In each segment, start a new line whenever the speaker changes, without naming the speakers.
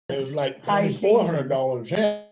It was like
High season.
$2,400 in.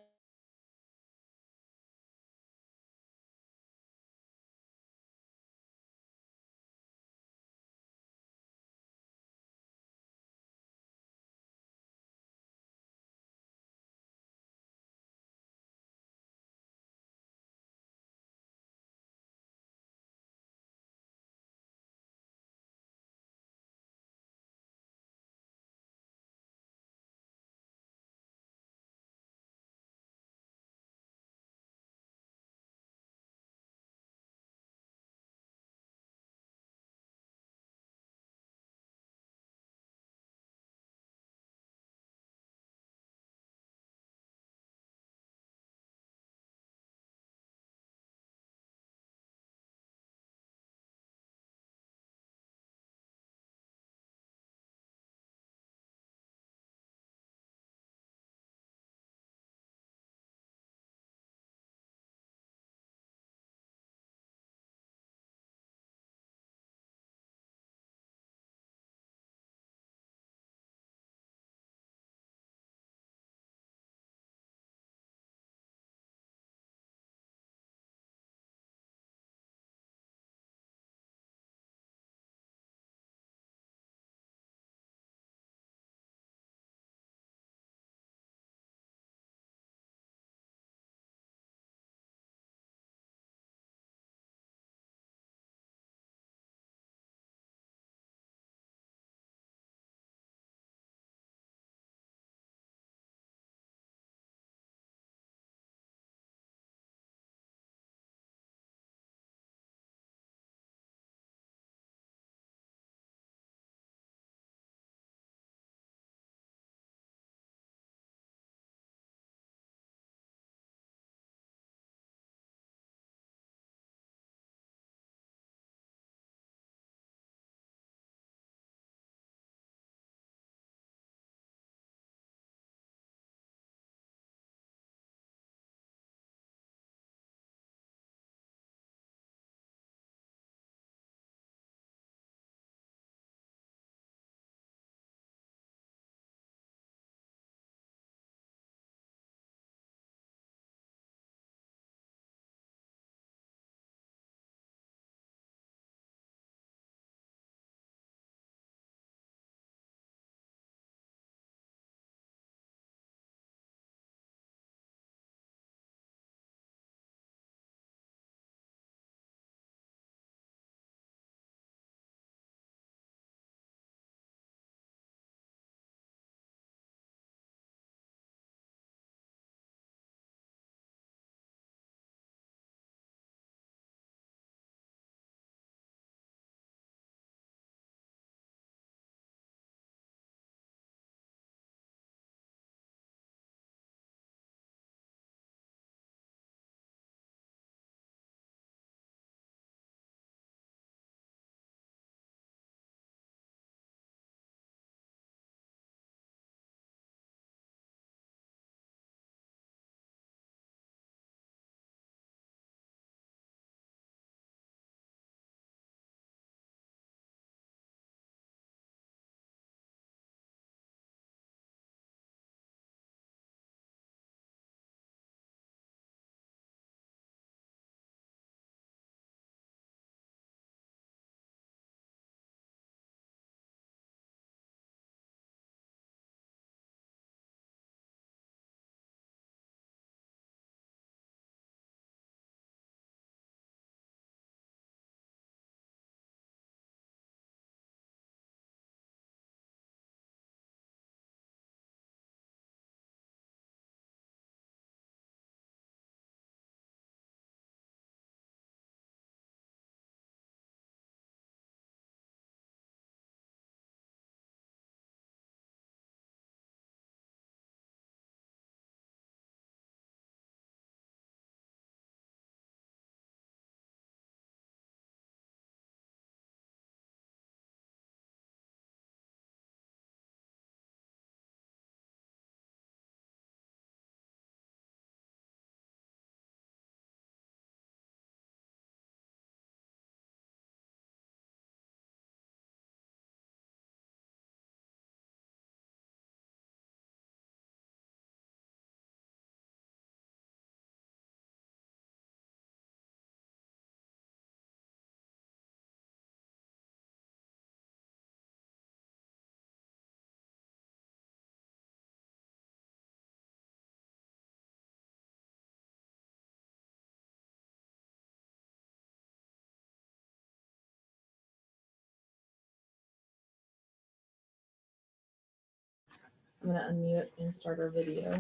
I'm gonna unmute and start our video.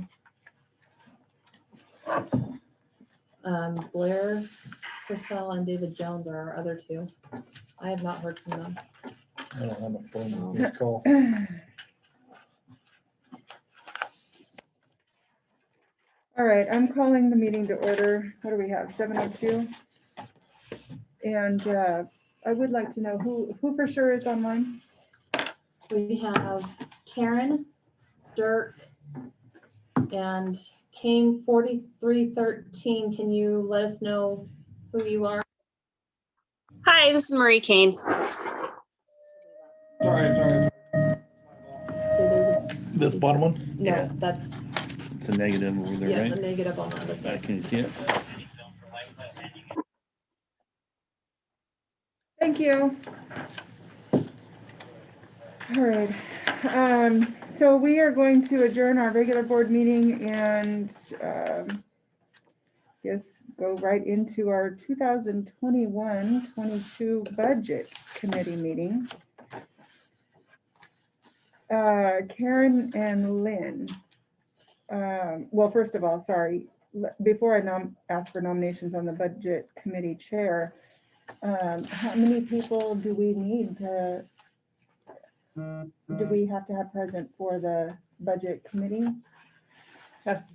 Blair Purcell and David Jones are our other two. I have not heard from them.
I don't have a phone with me to call.
All right, I'm calling the meeting to order. What do we have, 7:02? And I would like to know who for sure is online?
We have Karen, Dirk, and Kane 4313. Can you let us know who you are?
Hi, this is Marie Kane.
Sorry.
So there's
This bottom one?
no, that's
It's a negative over there,
yeah,
right?
the negative on the other side.
Can you see it?
Thank you. All right. So we are going to adjourn our regular board meeting and guess go right into our 2021-22 budget committee meeting. Karen and Lynn. Well, first of all, sorry, before I ask for nominations on the budget committee chair, how many people do we need to, do we have to have present for the budget committee?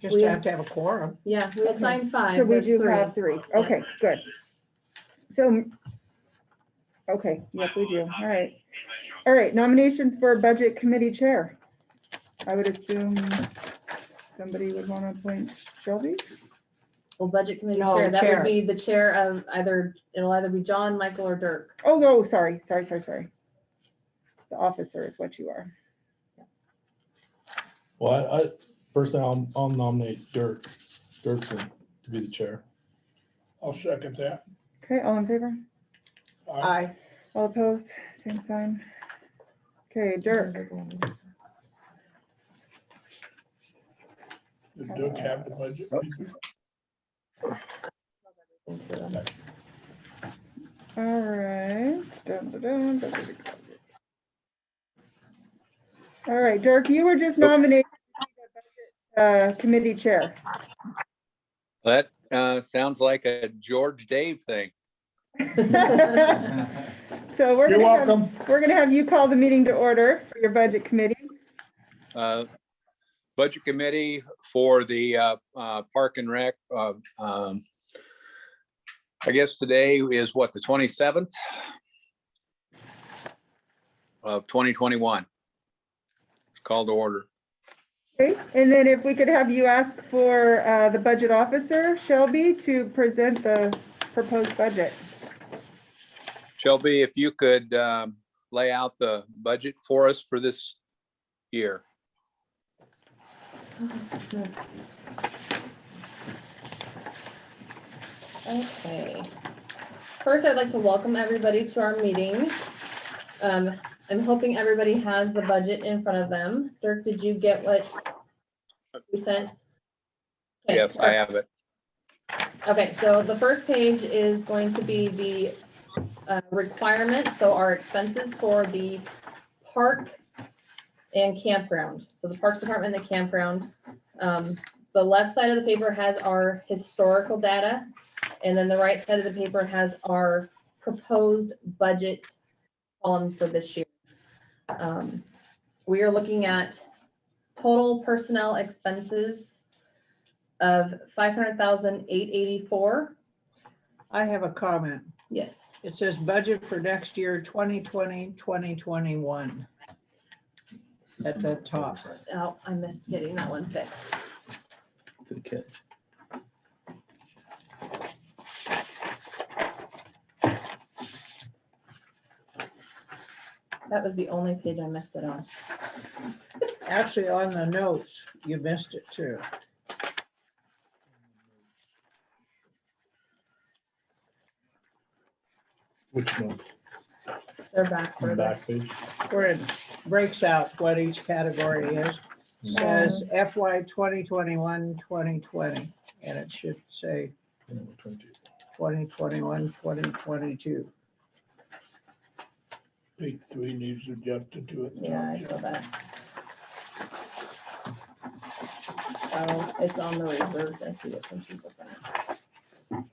Just
We
have to have a quorum.
Yeah, we assigned 5.
So we
There's
do
3.
have 3. Okay, good. So, okay, yep, we do. All right. All right, nominations for budget committee chair. I would assume somebody would want to appoint Shelby?
Well, budget committee
No,
chair, that
chair.
would be the chair of it'll either be John, Michael, or Dirk.
Oh, no, sorry. The officer is what you are.
Well, I personally, I'll nominate Dirksen to be the chair.
I'll second that.
Okay, all in favor?
Aye.
All opposed? Same sign. Okay, Dirk.
Did Doug have the budget?
All right. Dun, dun, dun, dun, dun, dun. All right, Dirk, you were just nominated to be the budget committee chair.
That sounds like a George Dave thing.
So we're
You're
gonna
welcome.
we're gonna have you call the meeting to order for your budget committee.
Budget committee for the Park and Rec. I guess today is what, the 27th of 2021. Call to order.
Okay, and then if we could have you ask for the budget officer, Shelby, to present the proposed budget.
Shelby, if you could lay out the budget for us for this year.
Okay. First, I'd like to welcome everybody to our meeting. I'm hoping everybody has the budget in front of them. Dirk, did you get what we sent? Okay,
Yes, I have it.
Okay, so the first page is going to be the requirements, so our expenses for the park and campground. So the Parks Department and the campground. The left side of the paper has our historical data, and then the right side of the paper has our proposed budget column for this year. We are looking at total personnel expenses of $500,884.
I have a comment.
Yes.
It says budget for next year, 2020, 2021. At the top.
Oh, I missed getting that one fixed.
Good catch.
That was the only page I missed it on.
Actually, on the notes, you missed it too.
Which one?
They're back
On the
further.
back page?
Where it breaks out what each category is. Says FY 2021, 2020, and it should say 2021, 2022.
Page 3 needs adjusted to it.
Yeah, I saw that. Oh, it's on the reserve. I see what some people think.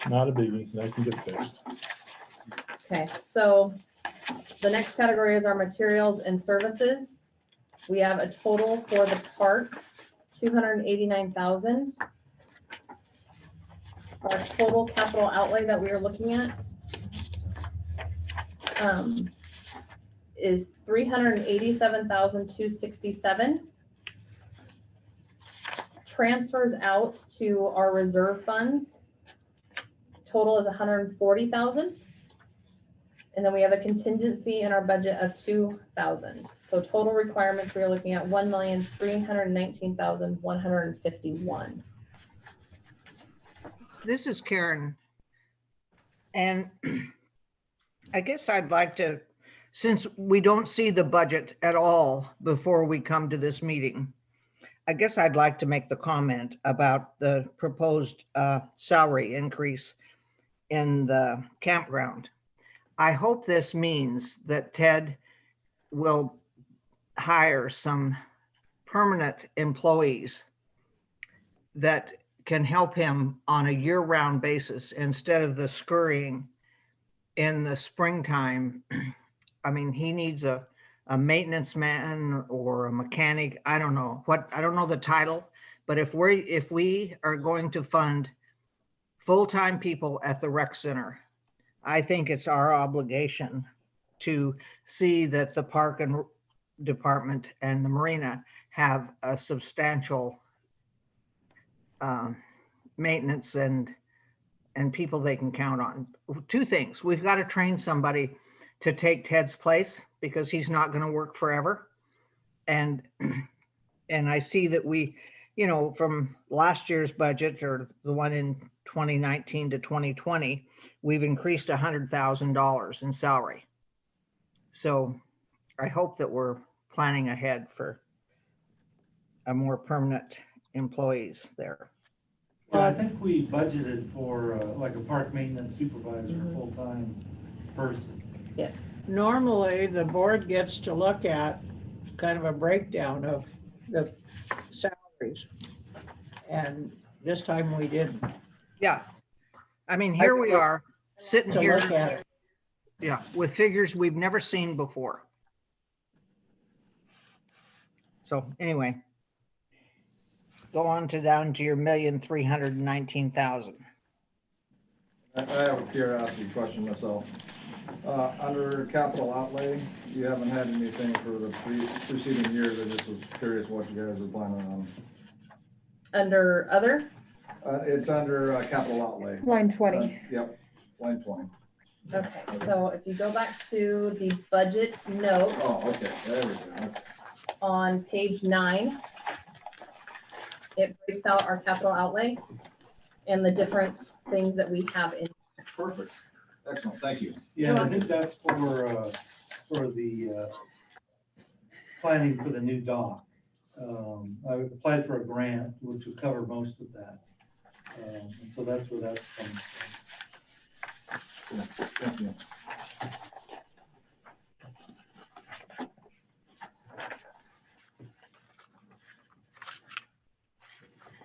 Not a biggie, that can get fixed.
Okay, so the next category is our materials and services. We have a total for the park, 289,000. Our total capital outlay that we are looking at is 387,267. Transfers out to our reserve funds, total is 140,000. And then we have a contingency in our budget of 2,000. So total requirements, we are looking at 1,319,151.
This is Karen. And I guess I'd like to, since we don't see the budget at all before we come to this meeting, I guess I'd like to make the comment about the proposed salary increase in the campground. I hope this means that Ted will hire some permanent employees that can help him on a year-round basis instead of the scurrying in the springtime. I mean, he needs a maintenance man or a mechanic. I don't know the title, but if we are going to fund full-time people at the rec center, I think it's our obligation to see that the park and department and the marina have a substantial maintenance and people they can count on. Two things: we've got to train somebody to take Ted's place because he's not going to work forever. And I see that we, from last year's budget or the one in 2019 to 2020, we've increased $100,000 in salary. So I hope that we're planning ahead for a more permanent employees there.
Well, I think we budgeted for like a park maintenance supervisor, full-time person.
Yes.
Normally, the board gets to look at kind of a breakdown of the salaries. And this time we didn't. Yeah. I mean, here we are sitting To look here, at it. yeah, with figures we've never seen before. So anyway, go on to down to your 1,319,000.
I have a curiosity question myself. Under capital outlay, you haven't had anything for the preceding years. I just was curious what you guys were planning on.
Under other?
It's under capital outlay.
Line 20.
Yep, line 20.
Okay, so if you go back to the budget note
Oh, okay, there we go.
on page 9, it breaks out our capital outlay and the different things that we have in.
Perfect, excellent, thank you.
Yeah, I think that's for the planning for the new dock. I applied for a grant, which would cover most of that. And so that's where that's coming from.
Thank you.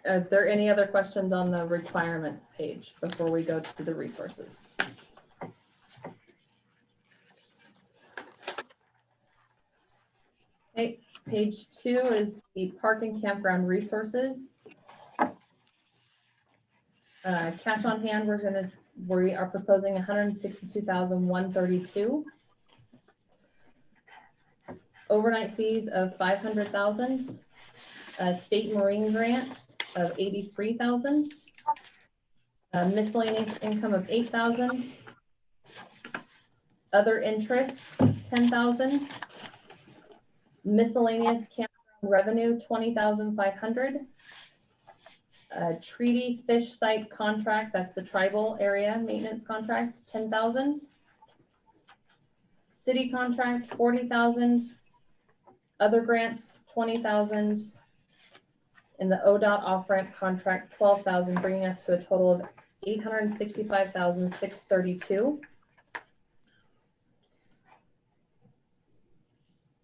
Are there any other questions on the requirements page before we go to the resources? Okay, page 2 is the park and campground resources. Cash on hand, we are proposing 162,132. Overnight fees of 500,000. State Marine grant of 83,000. Miscellaneous income of 8,000. Other interest, 10,000. Miscellaneous campground revenue, 20,500. Treaty fish site contract, that's the tribal area maintenance contract, 10,000. City contract, 40,000. Other grants, 20,000. And the ODOT off-ramp contract, 12,000, bringing us to a total of 865,632.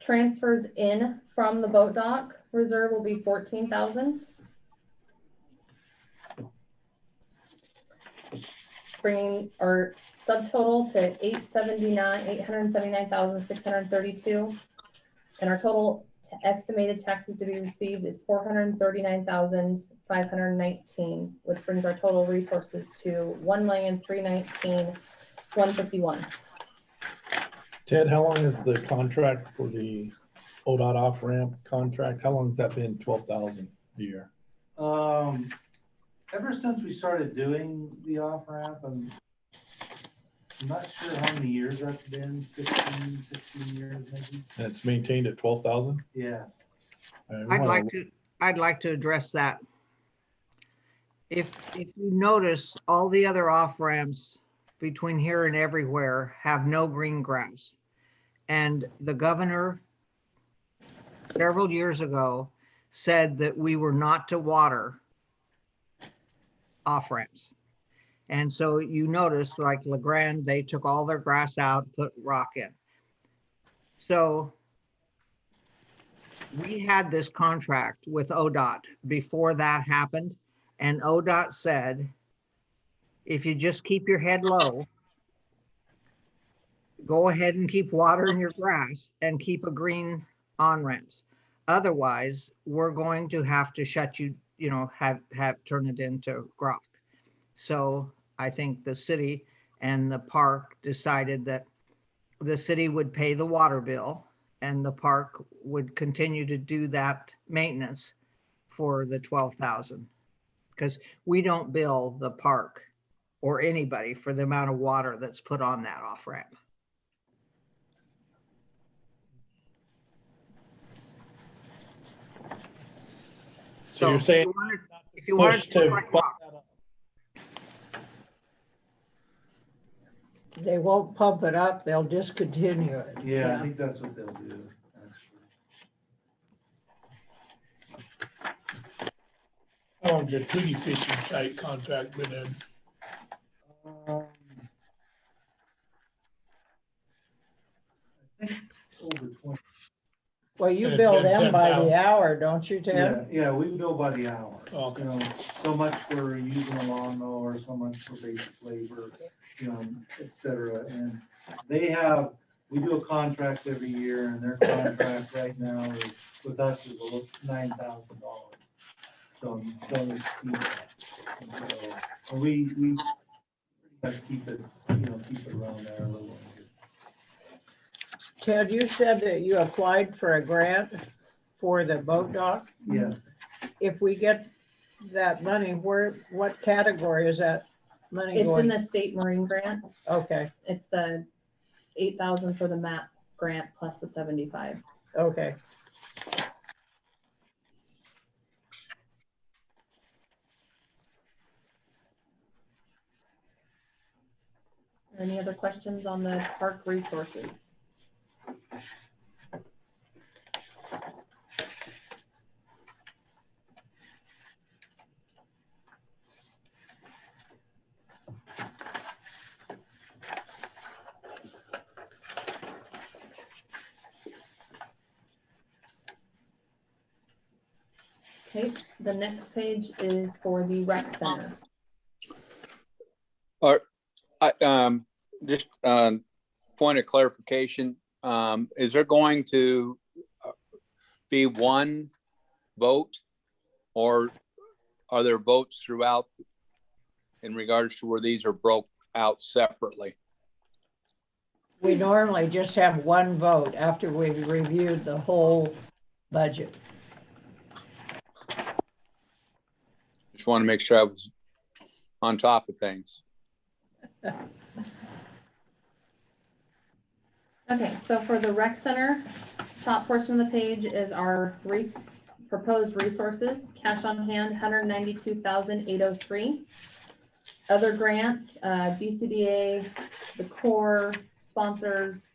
Transfers in from the boat dock reserve will be 14,000. Bringing our subtotal to 879,632. And our total estimated taxes to be received is 439,519, which brings our total resources to 1,319,151.
Ted, how long is the contract for the ODOT off-ramp contract? How long has that been? 12,000 a year?
Ever since we started doing the off-ramp, I'm not sure how many years that's been, 15, 16 years maybe.
And it's maintained at 12,000?
Yeah.
I'd like to address that. If you notice, all the other off-ramps between here and everywhere have no green grass. And the governor several years ago said that we were not to water off-ramps. And so you notice, like LeGrand, they took all their grass out, put rock in. So we had this contract with ODOT before that happened. And ODOT said, if you just keep your head low, go ahead and keep watering your grass and keep a green on-ramps. Otherwise, we're going to have to shut you, have turn it into rock. So I think the city and the park decided that the city would pay the water bill and the park would continue to do that maintenance for the 12,000. Because we don't bill the park or anybody for the amount of water that's put on that off-ramp.
So you're saying
if you want
push
to
to
like
bump
rock,
that up.
They won't pump it up, they'll discontinue it.
Yeah, I think that's what they'll do, actually.
How long's your Tweety fishing site contract been in?
I think over 20.
Well, you
And
bill
then
them by
10,000.
the hour, don't you, Ted?
Yeah, we bill by the hour.
Okay.
So much for using a lawnmower, so much for basic labor, et cetera. And we do a contract every year, and their contract right now is, with us, is $9,000. So don't exceed that. And so we pretty much keep it around there a little longer.
Ted, you said that you applied for a grant for the boat dock.
Yeah.
If we get that money, what category is that money
It's in
going?
the state marine grant.
Okay,
It's the 8,000 for the MAP grant plus the 75.
okay.
Any other questions on the park resources? Okay, the next page is for the rec center.
Just point of clarification, is there going to be one vote, or are there votes throughout in regards to where these are broke out separately?
We normally just have one vote after we've reviewed the whole budget.
Just want to make sure I was on top of things.
Okay, so for the rec center, top portion of the page is our proposed resources. Cash on hand, 192,803. Other grants, BCDA, the core sponsors,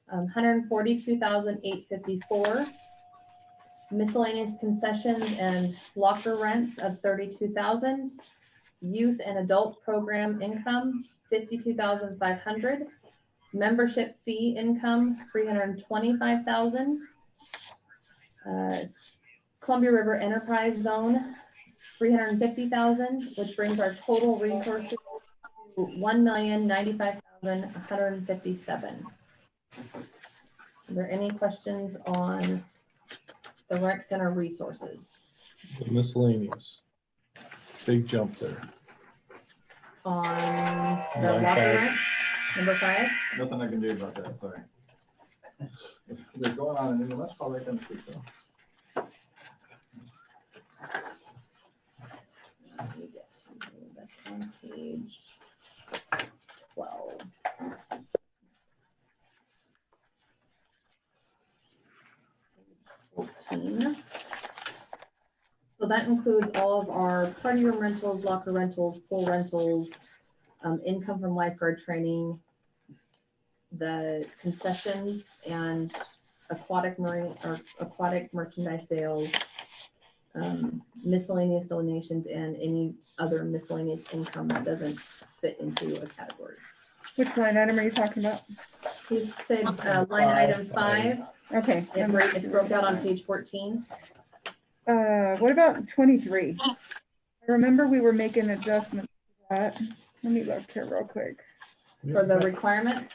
142,854. Miscellaneous concessions and locker rents of 32,000. Youth and adult program income, 52,500. Membership fee income, 325,000. Columbia River Enterprise Zone, 350,000, which brings our total resources to 1,095,157. Are there any questions on the rec center resources?
The miscellaneous. Big jump there.
On the
Line
locker
five.
rents, number 5?
Nothing I can do about that, sorry. If they're going on and let's call it them too, so.
Let me get to, that's on page 12. Page 14. So that includes all of our party room rentals, locker rentals, pool rentals, income from lifeguard training, the concessions and aquatic marine or aquatic merchandise sales, miscellaneous donations, and any other miscellaneous income that doesn't fit into a category.
Which line item are you talking about?
Please say line item 5.
Okay.
It's broke out on page 14.
What about 23? I remember we were making adjustments to that. Let me look here real quick.
For the requirements,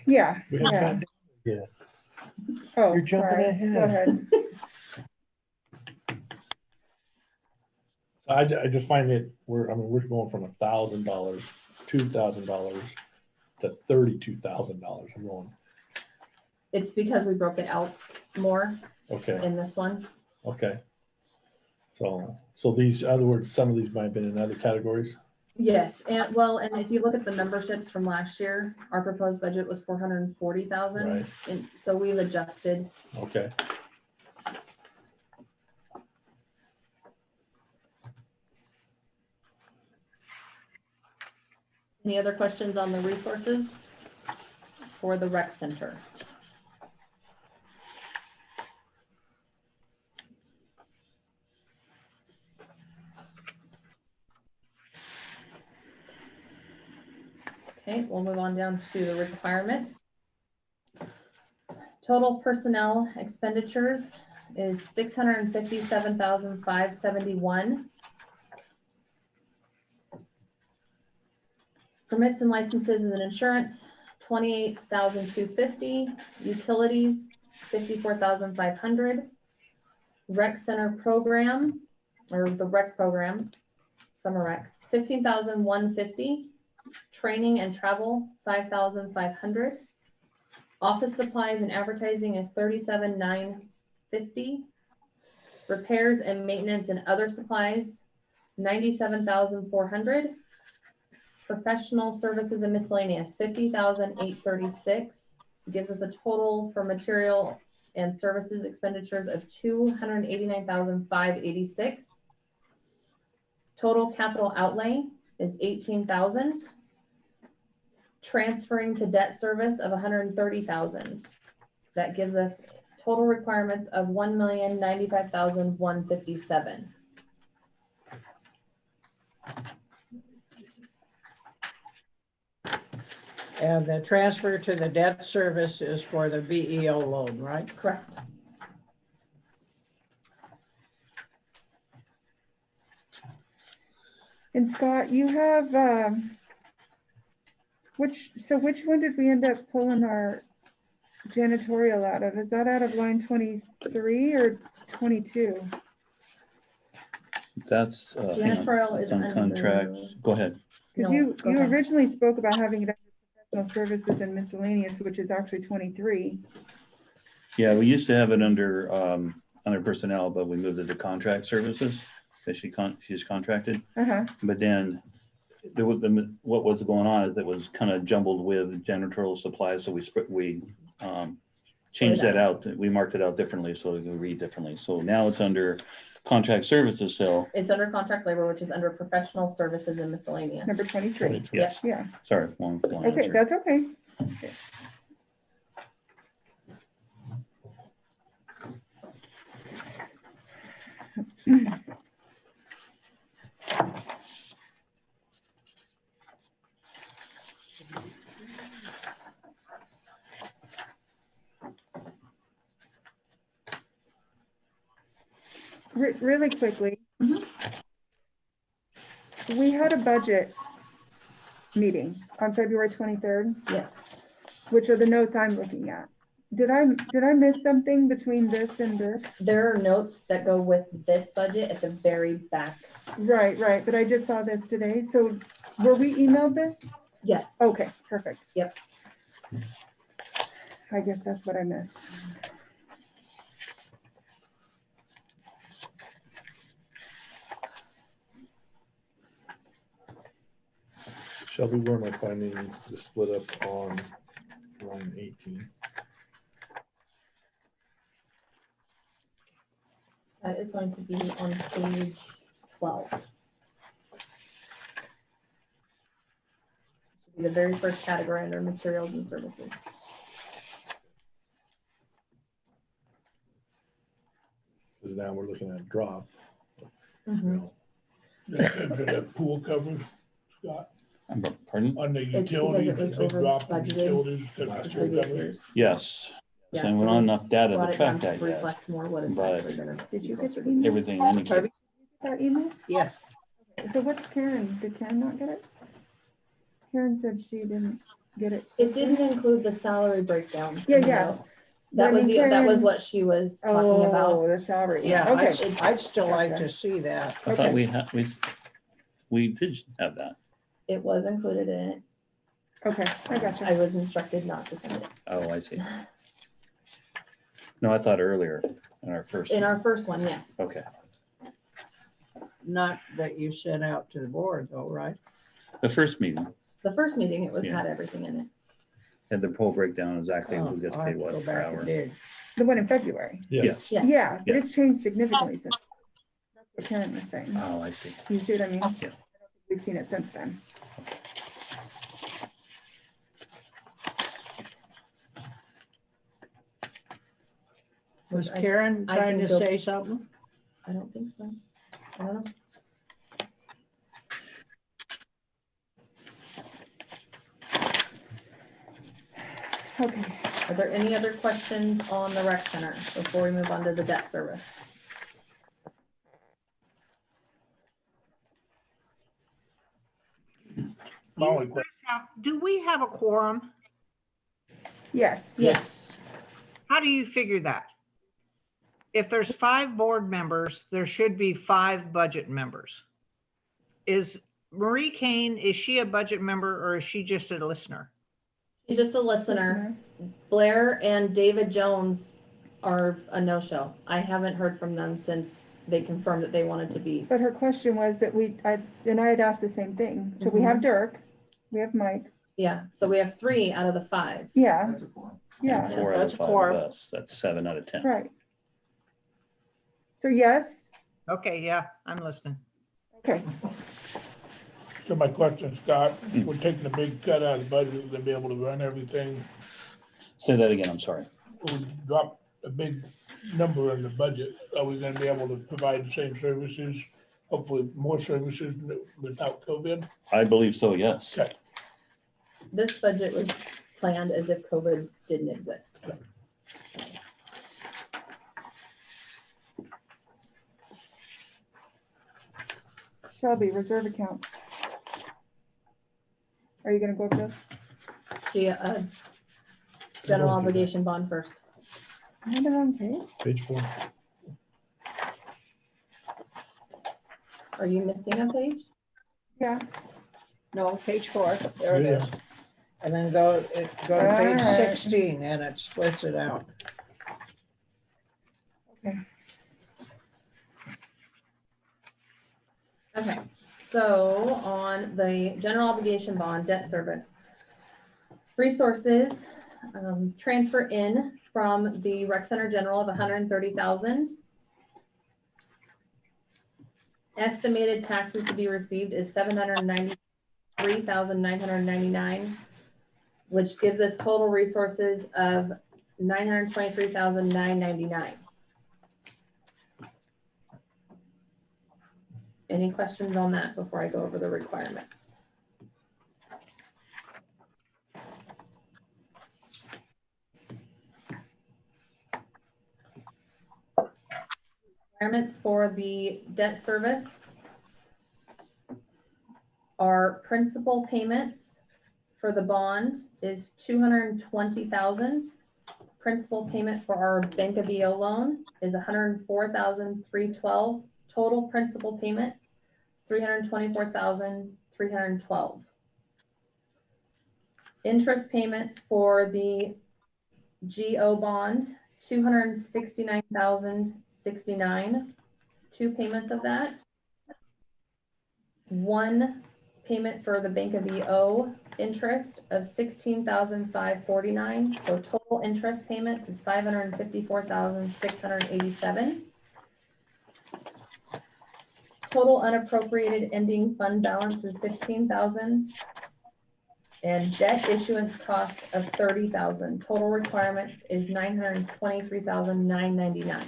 Yeah,
We haven't
yeah.
gotten there yet.
Oh,
You're jumping
sorry.
ahead.
Go ahead.
I just find it, we're going from $1,000, $2,000 to $32,000. I'm going,
it's because we broke it out more
okay,
in this one.
okay. So these, in other words, some of these might have been in other categories.
Yes, and well, and if you look at the memberships from last year, our proposed budget was 440,000.
Right.
And so we've adjusted.
Okay.
Any other questions on the resources for the rec center? Okay, we'll move on down to the requirements. Total personnel expenditures is 657,571. Permits and licenses and insurance, 28,250. Utilities, 54,500. Rec center program, or the rec program, summer rec, 15,150. Training and travel, 5,500. Office supplies and advertising is 37,950. Repairs and maintenance and other supplies, 97,400. Professional services and miscellaneous, 50,836. Gives us a total for material and services expenditures of 289,586. Total capital outlay is 18,000. Transferring to debt service of 130,000. That gives us total requirements of 1,095,157.
And the transfer to the debt service is for the BEO loan, right?
Correct.
And Scott, you have, which one did we end up pulling our janitorial out of? Is that out of line 23 or 22?
That's, hang on,
Janitorial
it's
is
on
under-
contracts. Go ahead.
Because
No,
you
go ahead.
originally spoke about having it under professional services and miscellaneous, which is actually 23.
Yeah, we used to have it under, under personnel, but we moved it to contract services that she's contracted.
Uh-huh.
But then what was going on is it was kind of jumbled with janitorial supplies. So we changed that out. We marked it out differently so it can read differently. So now it's under contract services still.
It's under contract labor, which is under professional services and miscellaneous.
Number 23.
Yes.
Yeah.
Sorry, one
Okay,
answer.
that's okay. Really quickly.
Mhm.
We had a budget meeting on February 23rd,
Yes,
which are the notes I'm looking at. Did I miss something between this and this?
there are notes that go with this budget at the very back.
Right, but I just saw this today. So were we emailed this?
Yes,
Okay, perfect.
Yep.
I guess that's what I missed.
Shelby, where am I finding the split up on line 18?
that is going to be on page 12. Should be the very first category under materials and services.
Because now we're looking at a drop.
Mhm.
For the pool covers, Scott,
Pardon?
on the
because it
utilities,
was
it's a
over
drop in
budgeted
utilities. 'cause
the
of pool
previous
covers.
years.
Yes.
Yeah,
So
so
we don't have
we
enough data
Brought
to
it down
track
to
that yet.
reflect more what it's
but
actually gonna.
Did you
be
get the
closer to.
email?
Everything indicates,
That email?
Yes,
So what's Karen? Did Karen not get it? Karen said she didn't get it.
It didn't include the salary breakdown.
Yeah,
in the
yeah.
notes.
But I
That was
mean,
that was
Karen-
what she was talking about.
Oh, the salary.
yeah,
Okay.
I'd still like
Gotcha.
to see that.
I thought
Okay.
we did have that.
It was included in it.
Okay, I
I
gotcha.
was instructed not to send it.
Oh, I see. No, I thought earlier in our first.
In our first one, yes.
Okay.
Not that you sent out to the board though, right?
The first meeting
The first meeting, it was
Yeah.
had everything in it.
had the poll breakdown exactly
Oh,
who gets
I'll
paid
have to
what
go
per
back and
hour.
dig.
The one in February.
Yes.
Yeah.
Yeah, but
Yeah.
it's changed significantly since. That's what Karen was saying.
Oh, I see.
You see what I mean?
Yeah.
We've seen it since then.
Was
I-
Karen
I
trying
can
to
go-
say something?
I don't think so. I don't know.
Okay.
Are there any other questions on the rec center before we move on to the debt service?
My only question,
Do we have a quorum?
Yes.
Yes.
How do you figure that? If there's 5 board members, there should be 5 budget members. Is Marie Kane, is she a budget member or is she just a listener?
She's just a listener. Blair and David Jones are a no-show. I haven't heard from them since they confirmed that they wanted to be.
But her question was that I had asked the same thing. So we have Dirk, we have Mike.
Yeah, so we have 3 out of the 5.
Yeah,
And
yeah,
4 out of
That's a
5
quorum.
of us. That's 7 out of 10.
right. So yes,
Okay, yeah, I'm listening.
okay.
so my question, Scott, we're taking a big cut out of the budget to be able to run everything.
Say that again, I'm sorry.
We dropped a big number in the budget. Are we gonna be able to provide the same services, hopefully more services without COVID?
I believe so, yes.
Okay.
This budget was planned as if COVID didn't exist.
Shelby, reserve accounts. Are you gonna go over this?
The general obligation bond first.
Am I on the wrong page?
Page 4.
Are you missing a page?
Yeah.
No, page 4, there it
Yeah.
is. And then go to page
Alright.
16 and it splits it out.
Okay.
Okay, so on the general obligation bond debt service. Resources, transfer in from the rec center general of 130,000. Estimated taxes to be received is 793,999, which gives us total resources of 923,999. Any questions on that before I go over the requirements? Requirements for the debt service are principal payments for the bond is $220,000. Principal payment for our Bank of EO loan is $104,312. Total principal payments is $324,312. Interest payments for the GO bond, $269,069. 2 payments of that. 1 payment for the Bank of EO interest of $16,549. So total interest payments is $554,687. Total unappropriated ending fund balance is $15,000. And debt issuance costs of $30,000. Total requirements is $923,999.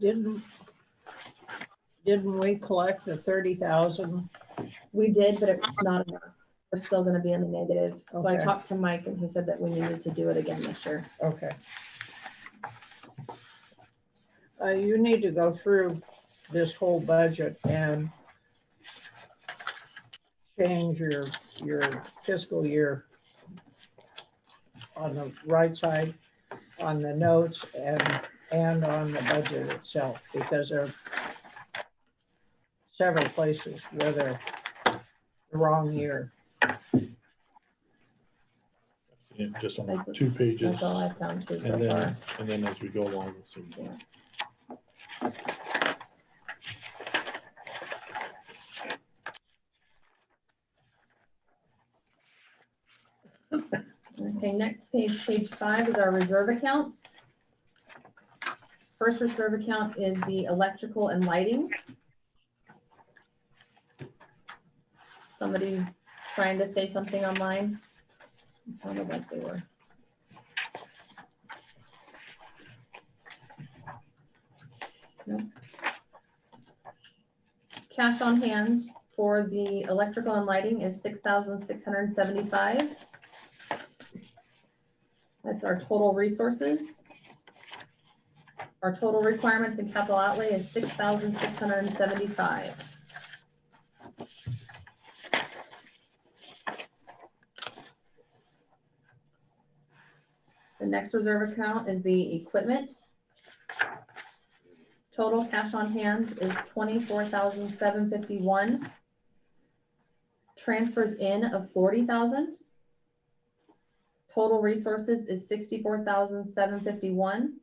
Didn't we collect the 30,000?
We did, but it's not enough. We're still gonna be in the negative. So I
Okay.
talked to Mike and he said that we needed to do it again this year.
Okay. You need to go through this whole budget and change your fiscal year on the right side, on the notes and on the budget itself, because there are several places where they're the wrong year.
Yeah, just on
That's-
2 pages.
That's all I found too so
And
far.
then as we go along, we'll see.
Yeah. Okay, next page, page 5 is our reserve accounts. First reserve account is the electrical and lighting. Somebody trying to say something online? It sounded like they were. Nope. Cash on hand for the electrical and lighting is $6,675. That's our total resources. Our total requirements and capital outlay is $6,675. The next reserve account is the equipment. Total cash on hand is $24,751. Transfers in of $40,000. Total resources is $64,751.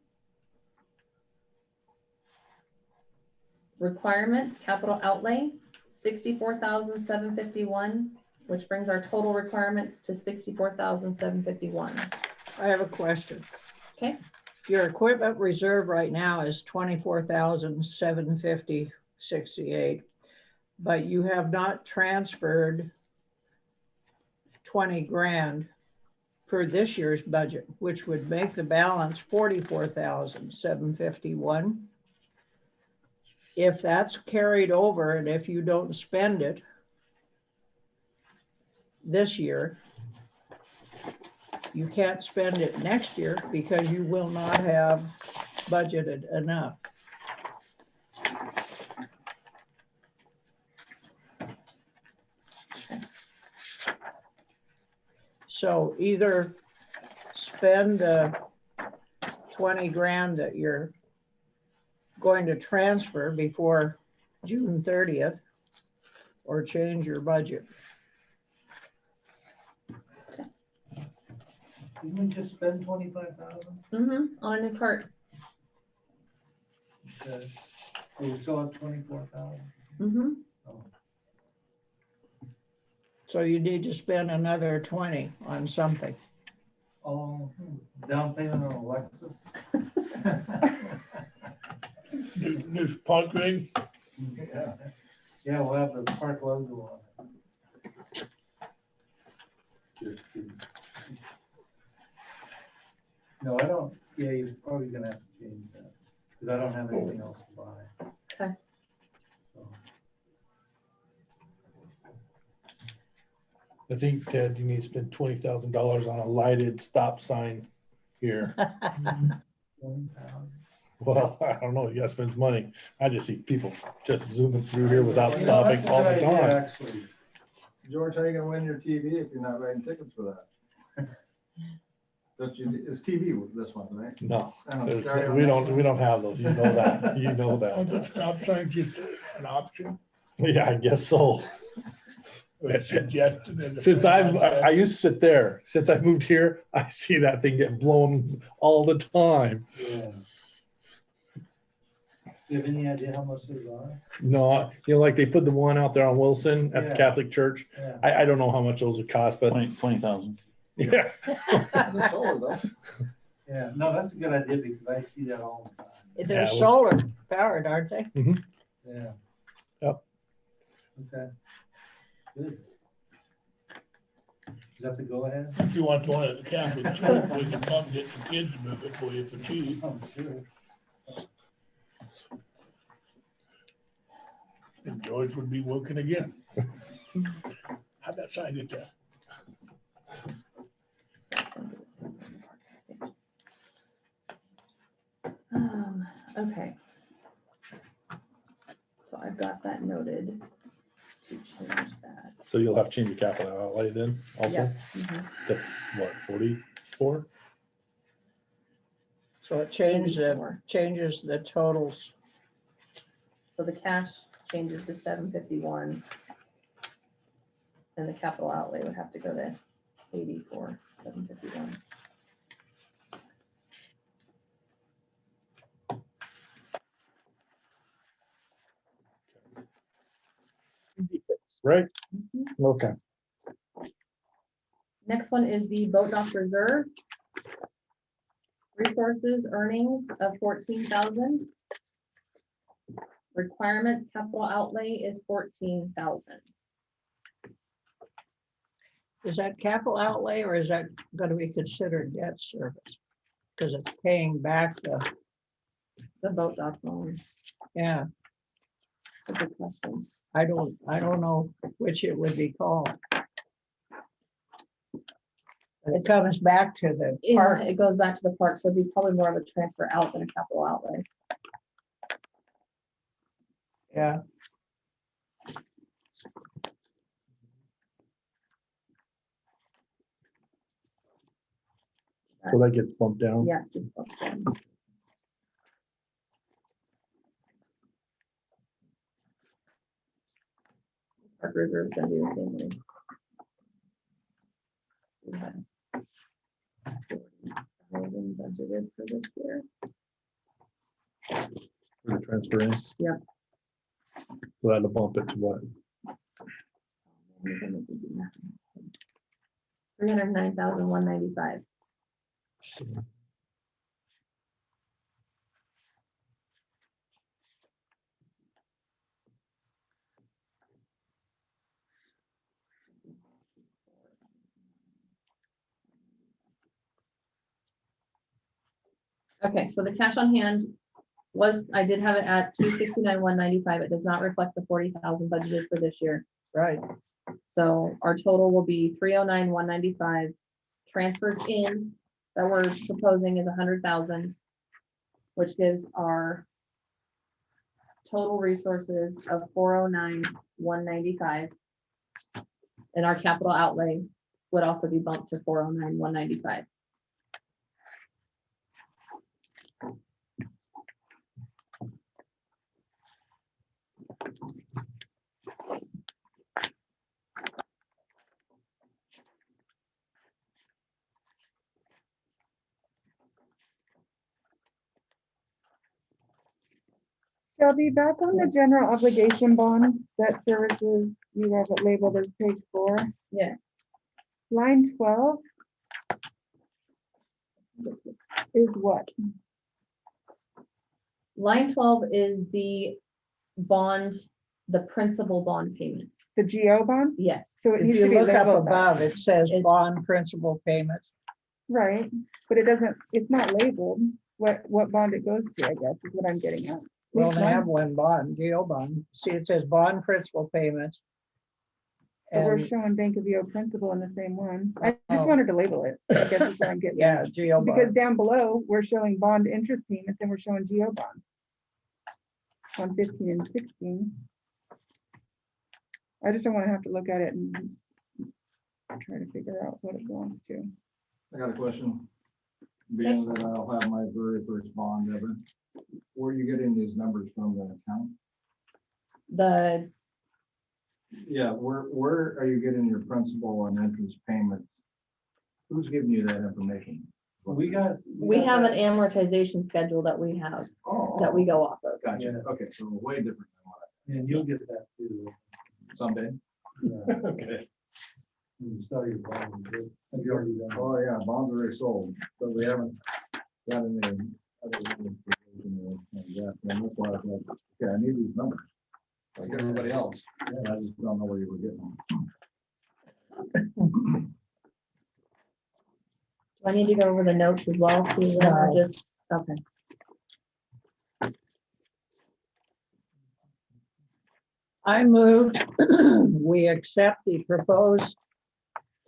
Requirements, capital outlay, $64,751, which brings our total requirements to $64,751.
I have a question.
Okay.
Your equipment reserve right now is 24,750.68, but you have not transferred 20 grand for this year's budget, which would make the balance 44,751. If that's carried over and if you don't spend it this year, you can't spend it next year because you will not have budgeted enough. So either spend the 20 grand that you're going to transfer before June 30th or change your budget.
Didn't we just spend 25,000?
On a new cart.
We still have 24,000. Oh.
So you need to spend another 20 on something.
Oh, down payment on a Lexus.
New park ring.
Yeah, we'll have the park logo on it. Just kidding. No, I don't, yeah, you're probably gonna have to change that, because I don't have anything else to buy.
Okay.
So,
I think, Ted, you need to spend $20,000 on a lighted stop sign here. Well, I don't know, you gotta spend money. I just see people just zooming through here without stopping all the time.
Actually,
George, how you gonna win your TV if you're not writing tickets for that? It's TV with this one, right?
No,
And a stereo
we
next
don't have those, you know that, you know
Are the
that.
stop signs just an option?
Yeah, I guess so.
Or suggested in the
Since I
contract?
used to sit there, since I've moved here, I see that thing get blown all the time.
yeah. You have any idea how much those are?
No, you know, like they put the one out there on Wilson at the
Yeah.
Catholic Church.
Yeah.
I don't know how much those would cost, but
20,000.
yeah.
They're solar though.
Yeah, no, that's a good idea because I see that all the time.
They're
Yeah,
solar powered, aren't they?
Yeah.
Yep.
Okay. Good. Is that the go ahead?
If you want the one at the Catholic Church, we can come get the kids to move it for you for cheap.
Oh, sure.
And George would be working again. How'd that sign get there?
Okay. So I've got that noted to change that.
So you'll have to change your capital outlay then also
Yeah. Mhm.
to what, 44?
So it changes
Four.
changes the totals.
So the cash changes to 751. And the capital outlay would have to go to 84, 751.
Right?
Mhm.
Okay.
Next one is the boat dock reserve. Resources earnings of 14,000. Requirements capital outlay is 14,000.
Is that capital outlay or is that going to be considered debt service? Because it's paying back
The boat dock loan.
yeah,
That's a good question.
I don't know which it would be called. It comes back to the
Yeah,
park.
it goes back to the park, so it'd be probably more of a transfer out than a capital outlay.
Yeah,
So that gets bumped down.
Yeah, just bump down. Park reserve's gonna do the same way. We had 40,000 budgeted for this year.
For the transfer in.
Yep.
So that'll bump it to what?
309,195. Okay, so the cash on hand was, I did have it at 269,195. It does not reflect the 40,000 budgeted for this year.
right.
So our total will be 309,195. Transfers in that we're proposing is 100,000, which gives our total resources of 409,195. And our capital outlay would also be bumped to 409,195.
Shelby, back on the general obligation bond, debt services, you have it labeled as page 4,
Yes.
line 12 is what?
Line 12 is the bond, the principal bond payment.
The GO bond?
Yes.
So it
If
needs
you
to be
look up
labeled that.
above, it says bond principal payments.
Right, but it doesn't, it's not labeled what bond it goes to, I guess, is what I'm getting at.
We
Least
only
mine-
have one bond, GO bond. See, it says bond principal payments.
But we're
And,
showing Bank of View principal in the same one. I just
Oh.
wanted to label it. I guess that's what I'm getting
yeah,
at.
geo
Because
bond.
down below, we're showing bond interest payments and we're showing geo bonds on 15 and 16. I just don't want to have to look at it and try to figure out what it belongs to.
I got a question. Being that I'll have my very first bond ever, where are you getting these numbers from, the account?
The,
Yeah, where are you getting your principal and interest payments? Who's giving you that information?
We got.
we
got
have an
that.
amortization schedule that we have,
Oh,
that we go off of.
Gotcha. Okay, so way different than what
And you'll get that too.
I, someday.
Yeah,
Okay.
when you study your bond, have you already done?
Oh, yeah, bonds are already sold, but we haven't got any other information yet. And that's why I thought, okay, I need these numbers. Like everybody else. Yeah, I just don't know where you were getting them.
Do I need to go over the notes as well, Susan, or
No.
just, okay.
I move we accept the proposed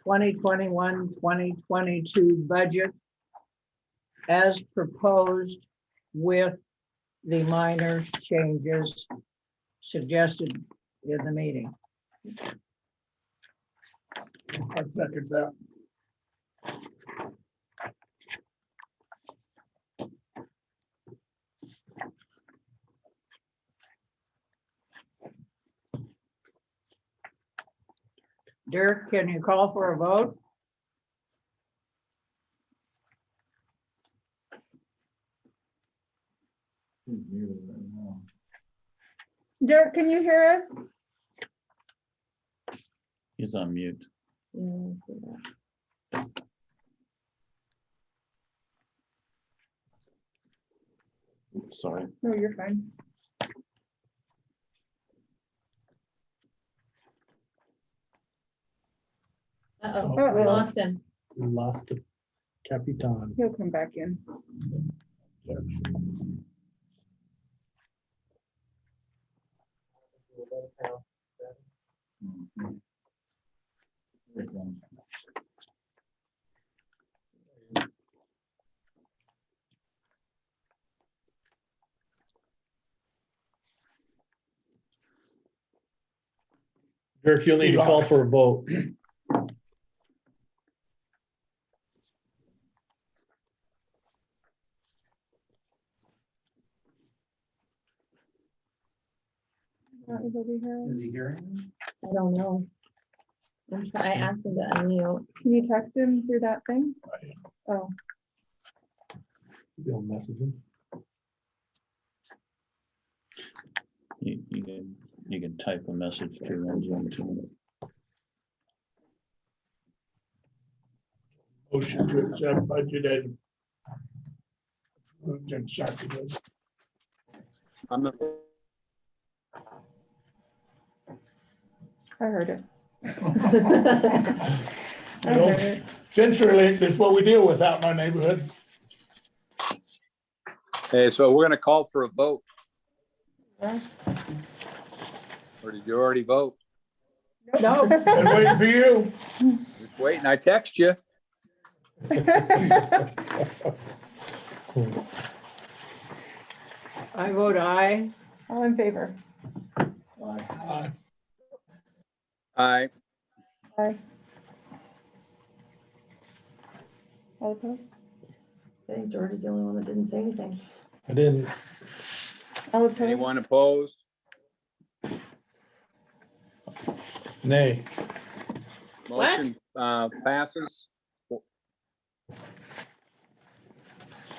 2021-2022 budget as proposed with the minor changes suggested in the meeting.
I second that.
Dirk, can you call for a vote?
Who's muted right now?
Dirk, can you hear us?
He's on mute.
Yeah, I see that.
Sorry.
No, you're fine.
Uh-oh,
Oh,
we
well.
lost him.
We lost the Capitan.
He'll come back in.
Mhm. Here it comes.
Dirk, you'll need to call for a vote.
Is he hearing?
I don't know. I asked him to unmute.
Can you text him through that thing? Oh,
You'll message him.
You can type a message to them Zoom too.
Motion to accept budget and moved and seconded.
I'm
I heard it.
You know, CenturyLink is what we deal with out in our neighborhood.
Okay, so we're gonna call for a vote.
Yeah.
Or did you already vote?
No.
Been waiting for you.
Just waiting, I text you.
I vote aye.
All in favor?
Aye.
Aye.
Aye. All opposed?
I think George is the only one that didn't say anything.
I didn't.
All opposed?
Anyone opposed?
Nay.
Motion passes.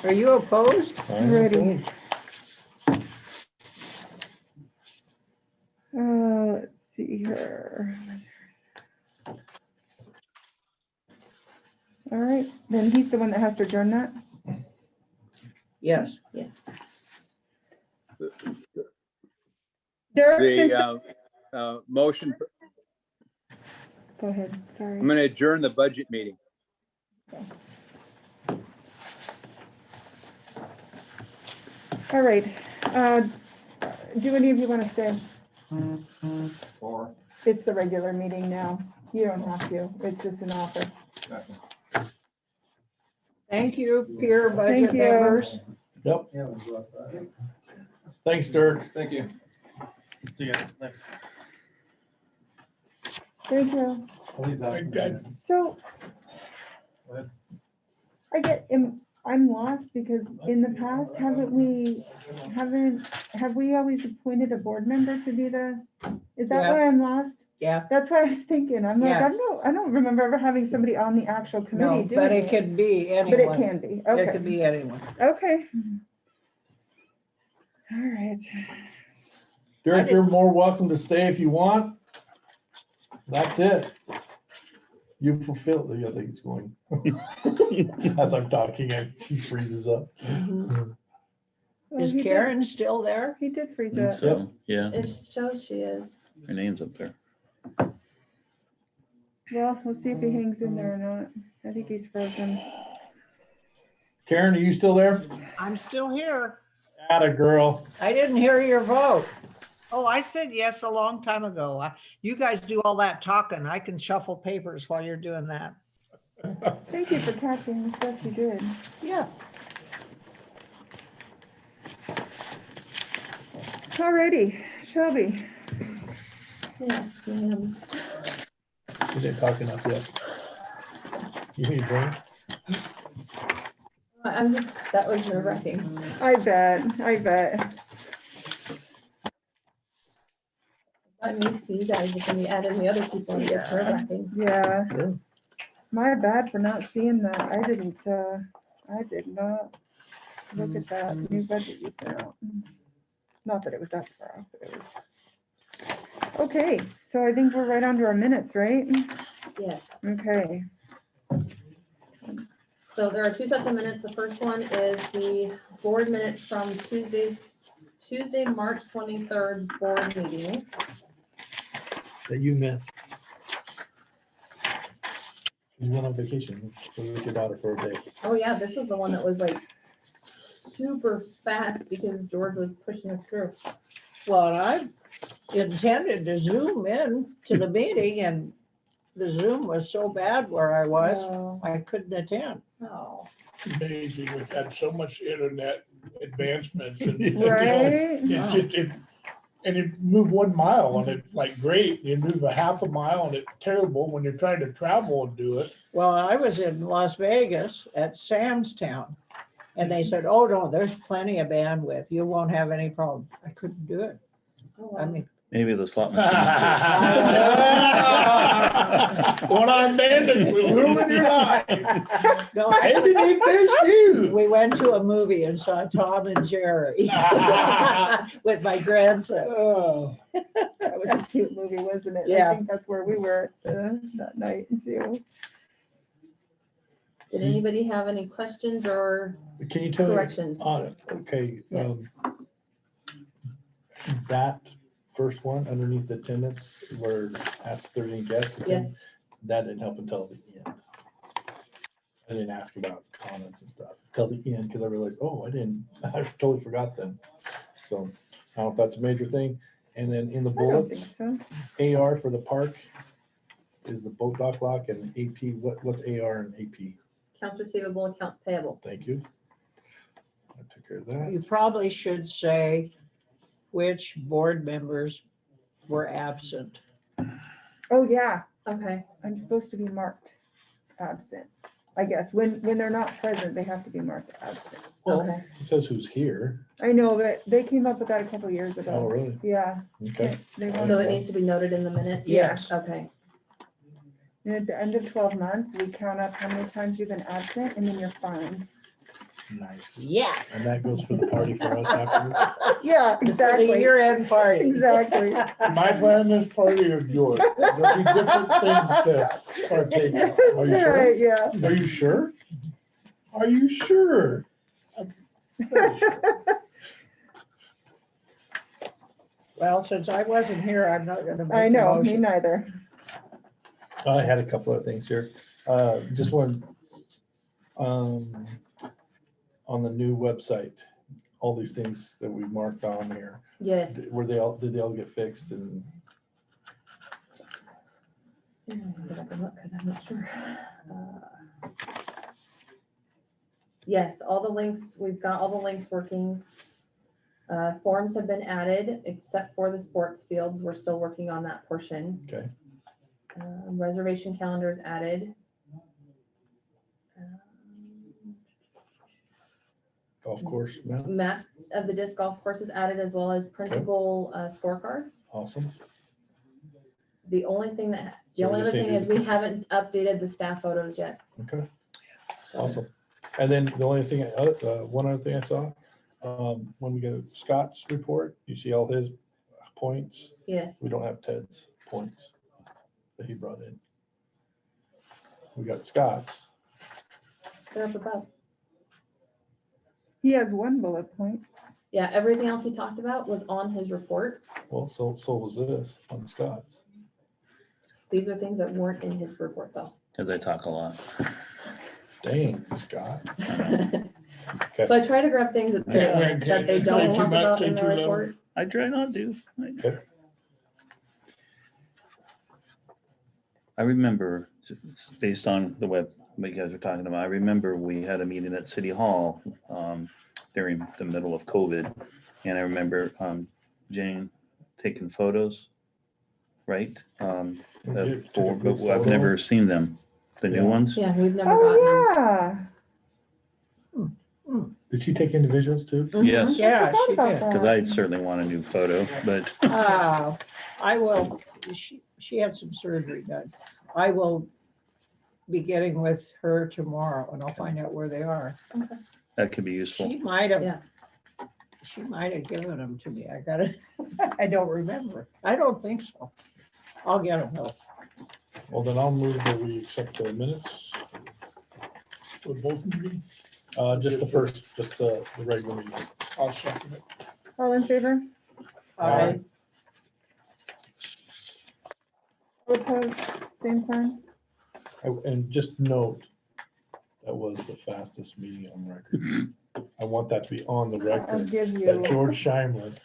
Are you opposed?
Ready. Let's see here. All right, then he's the one that has to adjourn that.
Yes.
Yes.
Dirk,
The
since-
motion,
Go ahead, sorry.
I'm gonna adjourn the budget meeting.
All right, do any of you want to stay?
Or
It's the regular meeting now. You don't have to. It's just an offer.
Gotcha.
Thank you, peer
Thank
budget
you.
members.
Yep,
Yeah, it was rough.
thanks, Dirk.
Thank you.
See you guys next.
Thank you.
I'll leave that.
Thank God.
So
Go ahead.
I'm lost because in the past, have we always appointed a board member to be is that
Yeah.
why I'm lost?
Yeah,
That's why I was thinking, I'm like,
Yeah.
I don't remember ever having somebody on the actual committee
no,
doing
but it
it.
could be
But it
anyone.
can be,
It could
okay,
be anyone.
okay. All right.
Dirk, you're more welcome to stay if you want. That's it. You fulfilled, I think it's going. As I'm talking, he freezes up.
Oh,
Is
he did-
Karen still there?
He did freeze
think
up.
so, yeah,
It shows she is.
her name's up there.
Well, we'll see if he hangs in there or not. I think he's frozen.
Karen, are you still there?
I'm still here.
Atta girl.
I didn't hear your vote.
Oh, I said yes a long time ago. You guys do all that talking. I can shuffle papers while you're doing that.
Thank you for catching the stuff you did.
Yeah.
Alrighty, Shelby.
Yes, ma'am.
You didn't talk enough yet. You need a drink?
That was nerve wracking.
I bet.
I'm used to you guys, but then you add in the other people and it gets nerve wracking.
Yeah,
Yeah.
my bad for not seeing that. I did not look at that new budget you sent out. Not that it was that far off, but it was. Okay, so I think we're right under our minutes, right?
Yes.
Okay,
So there are two sets of minutes. The first one is the board minutes from Tuesday, March 23rd board meeting.
That you missed. You went on vacation with your daughter for a day.
Oh yeah, this was the one that was like super fast because George was pushing us through.
Well, I intended to zoom in to the meeting and the Zoom was so bad where I was,
Oh,
I couldn't attend.
oh.
Amazing. We've had so much internet advancements and, you know,
right?
it's just, and you move 1 mile and it's like great. You move a half a mile and it's terrible when you're trying to travel and do it.
Well, I was in Las Vegas at Sam's Town and they said, oh, no, there's plenty of bandwidth. You won't have any problem. I couldn't do it.
Oh,
I
wow.
mean,
Maybe the slot machine.
What I'm banding, we ruin your life.
no,
Maybe need this shoe.
we went to a movie and saw Tom and Jerry with my grandson.
Oh,
That was a cute movie, wasn't it?
Yeah.
I think that's where we were that night too.
Did anybody have any questions or
Can you tell me?
corrections?
Okay.
Yes.
That first one underneath the attendance where asked if there's any guests.
Yes.
That didn't help until the end. I didn't ask about comments and stuff till the end because I realized, oh, I totally forgot them. So I don't know if that's a major thing. And then in the
I don't
bullets,
think so.
AR for the park is the boat dock lock and the AP. What's AR and AP?
Accounts receivable, accounts payable.
Thank you. I took care of that.
You probably should say which board members were absent.
Oh, yeah,
Okay.
I'm supposed to be marked absent. I guess when they're not present, they have to be marked absent.
Well,
Okay.
it says who's here.
I know, but they came up with that a couple years
Oh,
ago.
really?
Yeah.
Okay.
They
So
wanted-
it needs to be noted in the minute?
Yes.
Okay.
And at the end of 12 months, we count up how many times you've been absent and then you're fined.
Nice.
Yeah.
And that goes for the party for us afterwards.
Yeah,
For the
exactly.
year-end party.
Exactly.
my plan is party or yours. There'll be different things to partake of. Are you
That's
sure?
right, yeah.
Are you sure? Are you sure?
Pretty sure.
Well, since I wasn't here, I'm not gonna make
I
a
know, me
motion.
neither.
I had a couple of things here. Just one. On the new website, all these things that we marked on here,
Yes.
did they all get fixed? And
Go back and look, 'cause I'm not sure. Yes, all the links, we've got all the links working. Forms have been added, except for the sports fields. We're still working on that portion.
Okay,
Reservation calendars added.
golf course, map,
Map of the disc golf courses added, as well as printable scorecards.
awesome.
The only thing that, the
So we
only other
just need
thing
to-
is we haven't updated the staff photos yet.
Okay,
So-
awesome. And then the only thing, one other thing I saw, when we go Scott's report, you see all his points.
Yes,
We don't have Ted's points that he brought in. We got Scott's.
they're up above.
He has one bullet point.
Yeah, everything else he talked about was on his report.
Well, so was this on Scott's.
These are things that weren't in his report though.
Because I talk a lot.
Dang, Scott.
So I try to grab things that
Yeah,
that they
say
don't
too
talk
much,
about
say
in the
too low.
report.
I try not to. I remember, based on the web, what you guys were talking about, I remember we had a meeting at City Hall during the middle of COVID. And I remember Jane taking photos, right?
We did, took a
But
good
I've
photo.
never seen them, the new
Yeah.
ones.
Yeah, we've never gotten them.
Oh, yeah.
Did she take individuals too?
Mhm.
Yes,
Yeah,
forgot
she
about
did.
that.
because I certainly want a new photo, but
I will, she had some surgery done. I will be getting with her tomorrow and I'll find out where they are.
that could be useful.
She might have,
Yeah.
she might have given them to me. I gotta, I don't remember. I don't think so. I'll get them though.
Well, then I'll move that we accept the minutes.
For both meetings,
Just the first, just the regular meeting.
I'll second it.
All in favor?
Aye.
All opposed, same sign?
And just note, that was the fastest meeting on record. I want that to be on the
I'll
record,
give
that
you,
George Scheimler,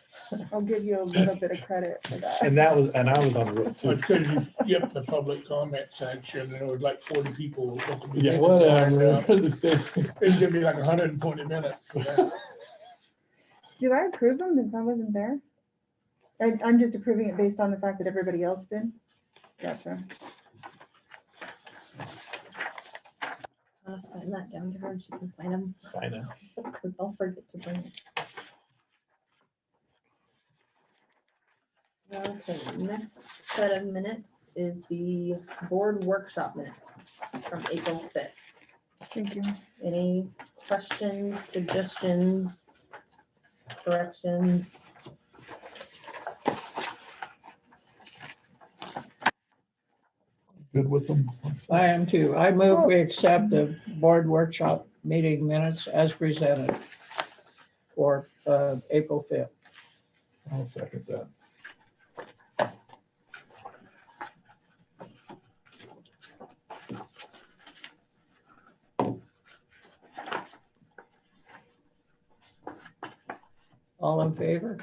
I'll give you a little bit of credit for that.
and I was on the road too.
Because you skipped the public comment section, and there was like 40 people. at the
Yeah,
beginning.
whatever.
It's gonna be like 120 minutes for that.
Do I approve them if I wasn't there? I'm just approving it based on the fact that everybody else did? Gotcha.
I'll sign that down to her and she can sign them,
Sign it.
because I'll forget to bring it. Okay, next set of minutes is the board workshop minutes from April 5th.
Thank you.
Any questions, suggestions, corrections?
Good with them.
I am too. I move we accept the board workshop meeting minutes as presented for April 5th.
I'll second that.
All in favor?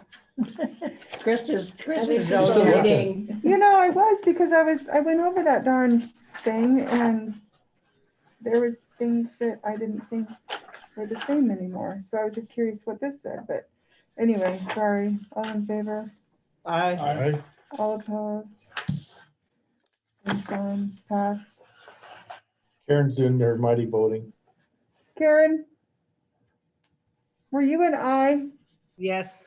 Krista's
I think she's
still
zoning out.
reading.
You know, I was, because I went over that darn thing and there was things that I didn't think were the same anymore. So I was just curious what this said, but anyway, sorry. All in favor?
Aye.
Aye.
All opposed? Same sign, passed.
Karen's doing their mighty voting.
Karen? Were you an aye?
Yes.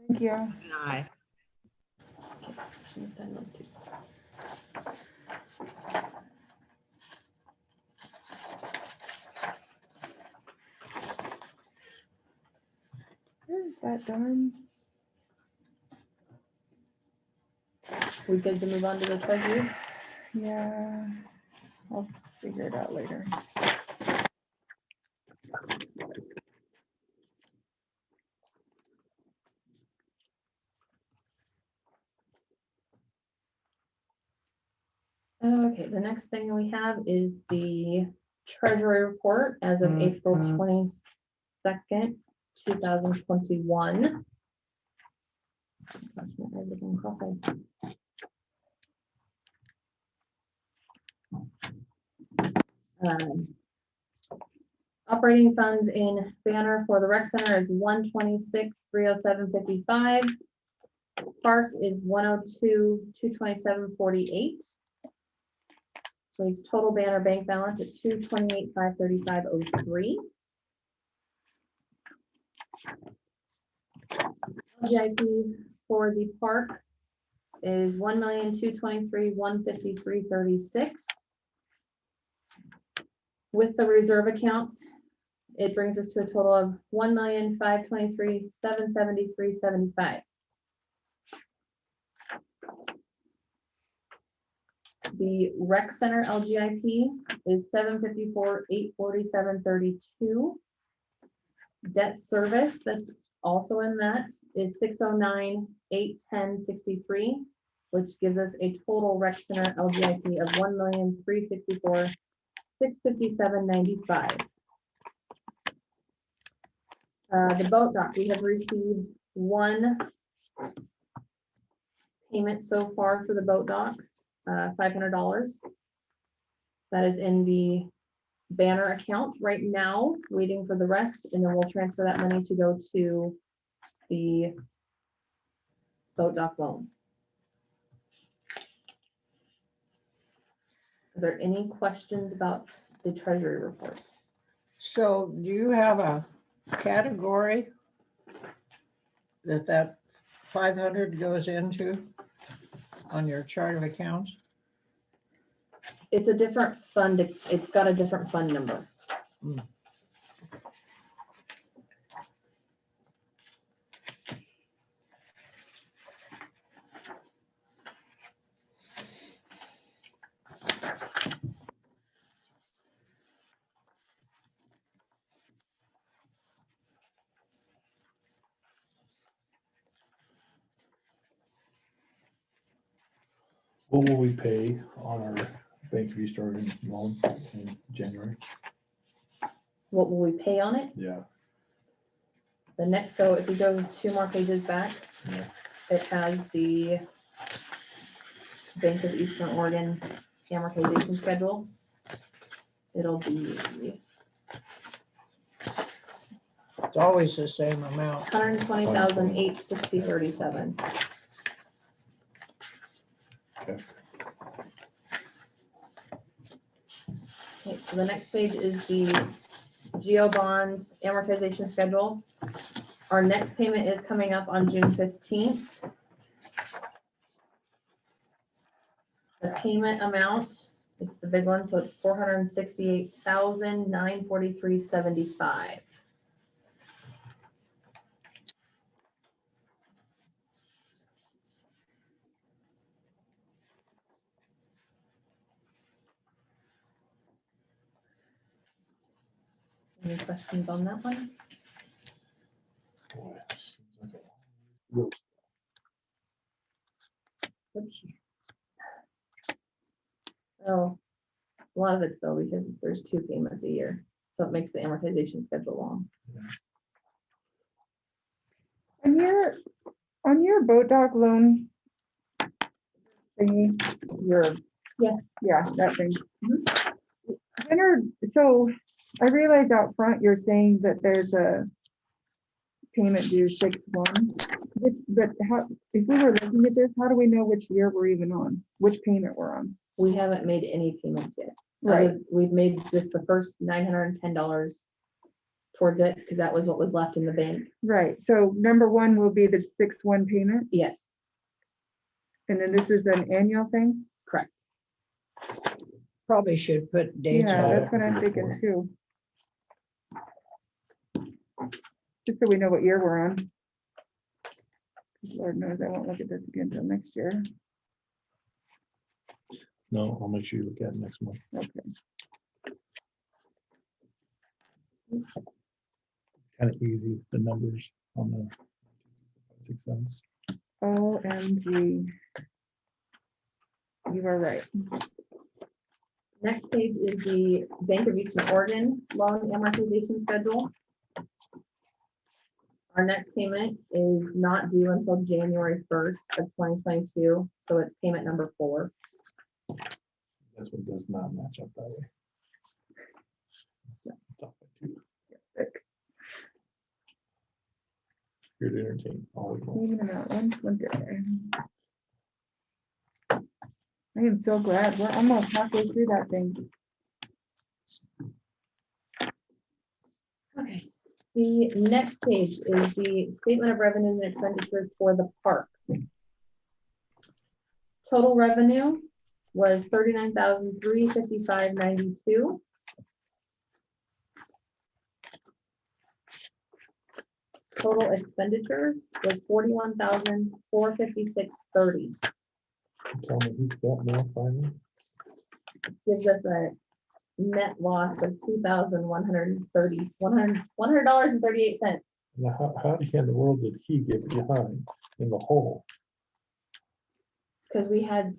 Thank you.
Aye.
She can sign those two.
Where's that darn?
We good to move on to the treasury?
Yeah, I'll figure it out later.
Okay, the next thing we have is the treasury report as of April 22nd, 2021. Gosh, my eyes are going cross-eyed. Operating funds in Banner for the rec center is 126,307.55. Park is 102,227.48. So it's total Banner bank balance at 228,535.03. GIP for the park is 1,223,153.36. With the reserve accounts, it brings us to a total of 1,523,773.75. The rec center LGIP is 754,847.32. Debt service that's also in that is 609,810.63, which gives us a total rec center LGIP of 1,364,657.95. The boat dock, we have received one payment so far for the boat dock, $500. That is in the Banner account right now, waiting for the rest, and then we'll transfer that money to go to the boat dock loan. Are there any questions about the treasury report?
So do you have a category that 500 goes into on your chart of accounts?
It's a different fund. It's got a different fund number.
What will we pay on our Bank of East Oregon loan in January?
What will we pay on it?
Yeah.
The next, so if we go 2 more pages back,
Yeah.
it has the Bank of Eastern Oregon amortization schedule. It'll be
It's always the same amount.
120,860.37.
Okay.
Okay, so the next page is the Geo bonds amortization schedule. Our next payment is coming up on June 15th. The payment amount, it's the big one, so it's 468,943.75. Any questions on that one?
Boy, seems like a-
Oops. Oh, a lot of it's though, because there's 2 payments a year, so it makes the amortization schedule long.
On your boat dock loan thingy, yeah, that thing. So I realize out front, you're saying that there's a payment due 6/1. But how, if we were looking at this, how do we know which year we're even on, which payment we're on?
We haven't made any payments yet.
Right,
We've made just the first $910 towards it, because that was what was left in the bank.
right. So number 1 will be the 6/1 payment,
Yes,
and then this is an annual thing?
correct.
Probably should put dates
Yeah,
on
that's
it.
what I'm thinking too. Just so we know what year we're on. Lord knows I won't look at this again until next year.
No, I'll make sure you look at it next month.
Okay.
Kind of easy, the numbers on the 6 cents.
OMG. You are right.
Next page is the Bank of Eastern Oregon loan amortization schedule. Our next payment is not due until January 1st of 2022, so it's payment number 4.
This one does not match up that way. It's off by 2. Here to entertain. All we want.
Even amount, one there. I am so glad. We're almost halfway through that thing.
Okay, the next page is the statement of revenues and expenditures for the park. Total revenue was $39,355.92. Total expenditures was $41,456.30.
Tell me who spent more finally.
Gives us a net loss of $100.38.
Now, how in the world did he get behind in the hole?
Because we had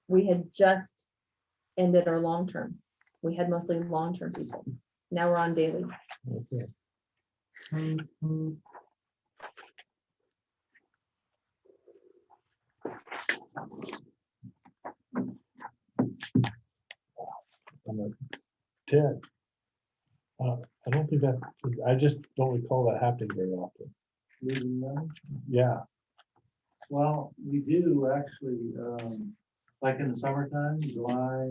we had just ended our long-term. We had mostly long-term people. Now we're on daily.
Okay. I'm a 10. I don't think that, I just don't recall that happening very often.
Losing money?
Yeah,
Well, we do actually, like in the summertime, July,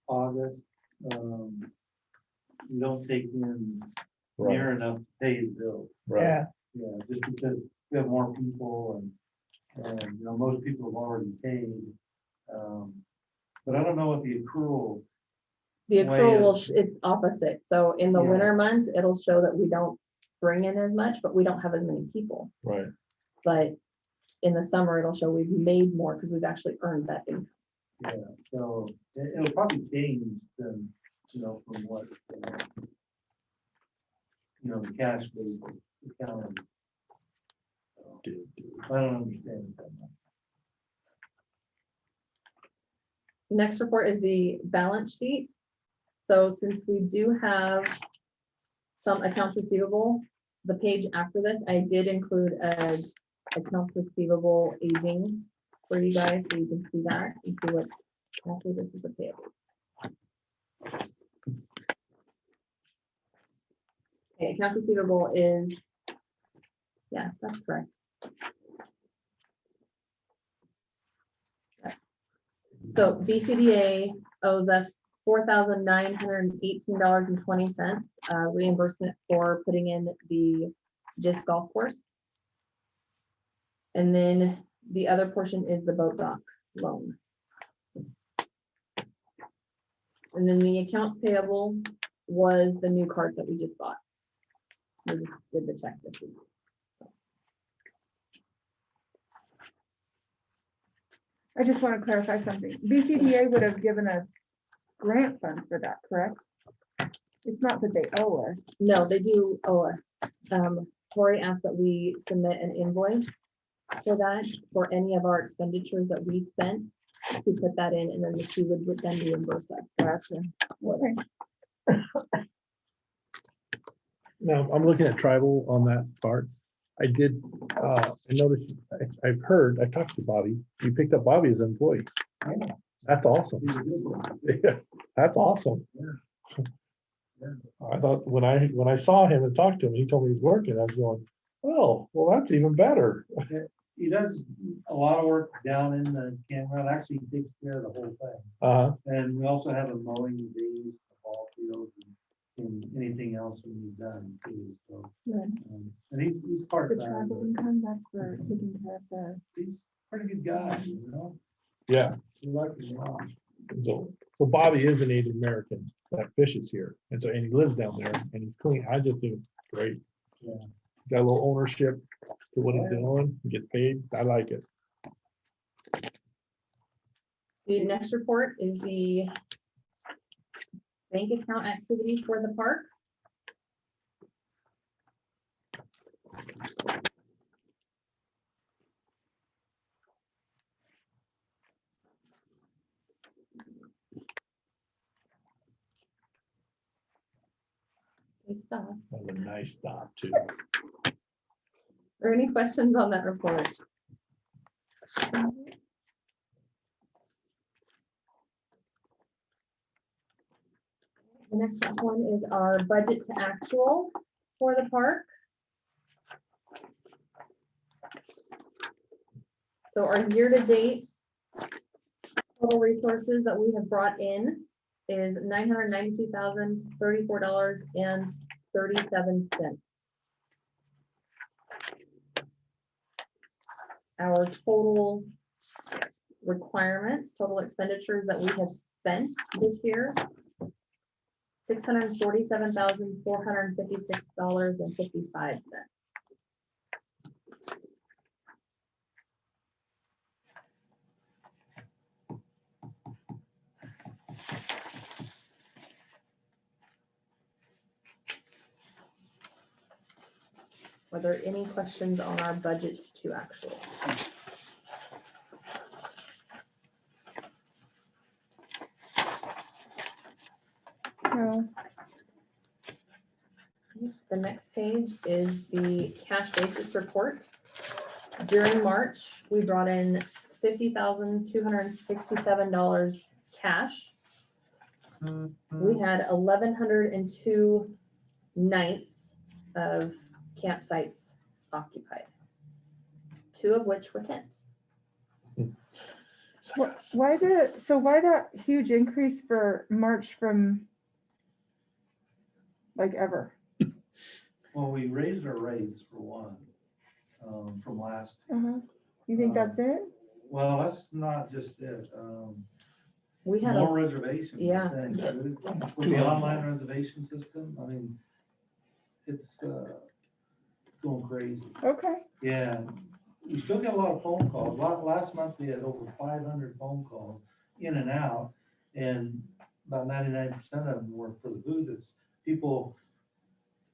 August, we don't take in near
right,
enough to pay the bill.
right.
Yeah,
Yeah, just because we have more people and, you know, most people have already paid. But I don't know what the accrual,
The
Way
accrual will,
of-
it's opposite. So in the
Yeah.
winter months, it'll show that we don't bring in as much, but we don't have as many people.
Right.
But in the summer, it'll show we've made more because we've actually earned that income.
yeah, so it'll probably change then, you know, from what, you know, the cash flow account. I don't understand it that much.
The next report is the balance sheet. So since we do have some accounts receivable, the page after this, I did include a accounts receivable aging for you guys, so you can see that and see what, actually this is the payables. Okay, accounts receivable is, yeah, that's correct. So BCDA owes us $4,918.20 reimbursement for putting in the disc golf course. And then the other portion is the boat dock loan. And then the accounts payable was the new cart that we just bought. We just did the check this week.
I just want to clarify something. BCDA would have given us grant funds for that, correct? It's not that they owe us.
No, they do owe us. Tori asked that we submit an invoice for that, for any of our expenditures that we spent, to put that in, and then she would then reimburse us.
Gotcha. Okay.
Now, I'm looking at tribal on that part. I noticed, I've heard, I talked to Bobby, you picked up Bobby as an employee. That's awesome. Yeah, that's awesome. I thought when I saw him and talked to him, he told me he's working, I was going, oh, well, that's even better.
He does a lot of work down in the campground, actually he takes care of the whole thing. And we also have a mowing days, the ball fields, and anything else we need done too, so.
Good.
And he's
The
part-time,
tribal
but
income, that's for taking care of the.
he's a pretty good guy, you know?
Yeah,
We like him a lot.
so Bobby is a Native American that fishes here, and he lives down there, and he's clean. I just think it's great.
Yeah.
Got a little ownership to what he's doing, he gets paid, I like it.
The next report is the bank account activities for the park. Okay, stop.
That was a nice stop too.
Are there any questions on that report? The next one is our budget to actual for the park. So our year-to-date total resources that we have brought in is $992,034.37. Our total requirements, total expenditures that we have spent this year, $647,456.55. Are there any questions on our budget to actual?
No.
The next page is the cash basis report. During March, we brought in $50,267 cash. We had 1,102 nights of campsites occupied, 2 of which were tents.
Why that huge increase for March from like ever?
Well, we raised our rates for one, from last,
You think that's it?
well, that's not just it.
We had
More reservations, I
yeah.
think.
Yeah.
With the online reservation system, I mean, it's going crazy.
Okay.
Yeah, we still get a lot of phone calls. Last month, we had over 500 phone calls in and out, and about 99% of them were for the booth. It's people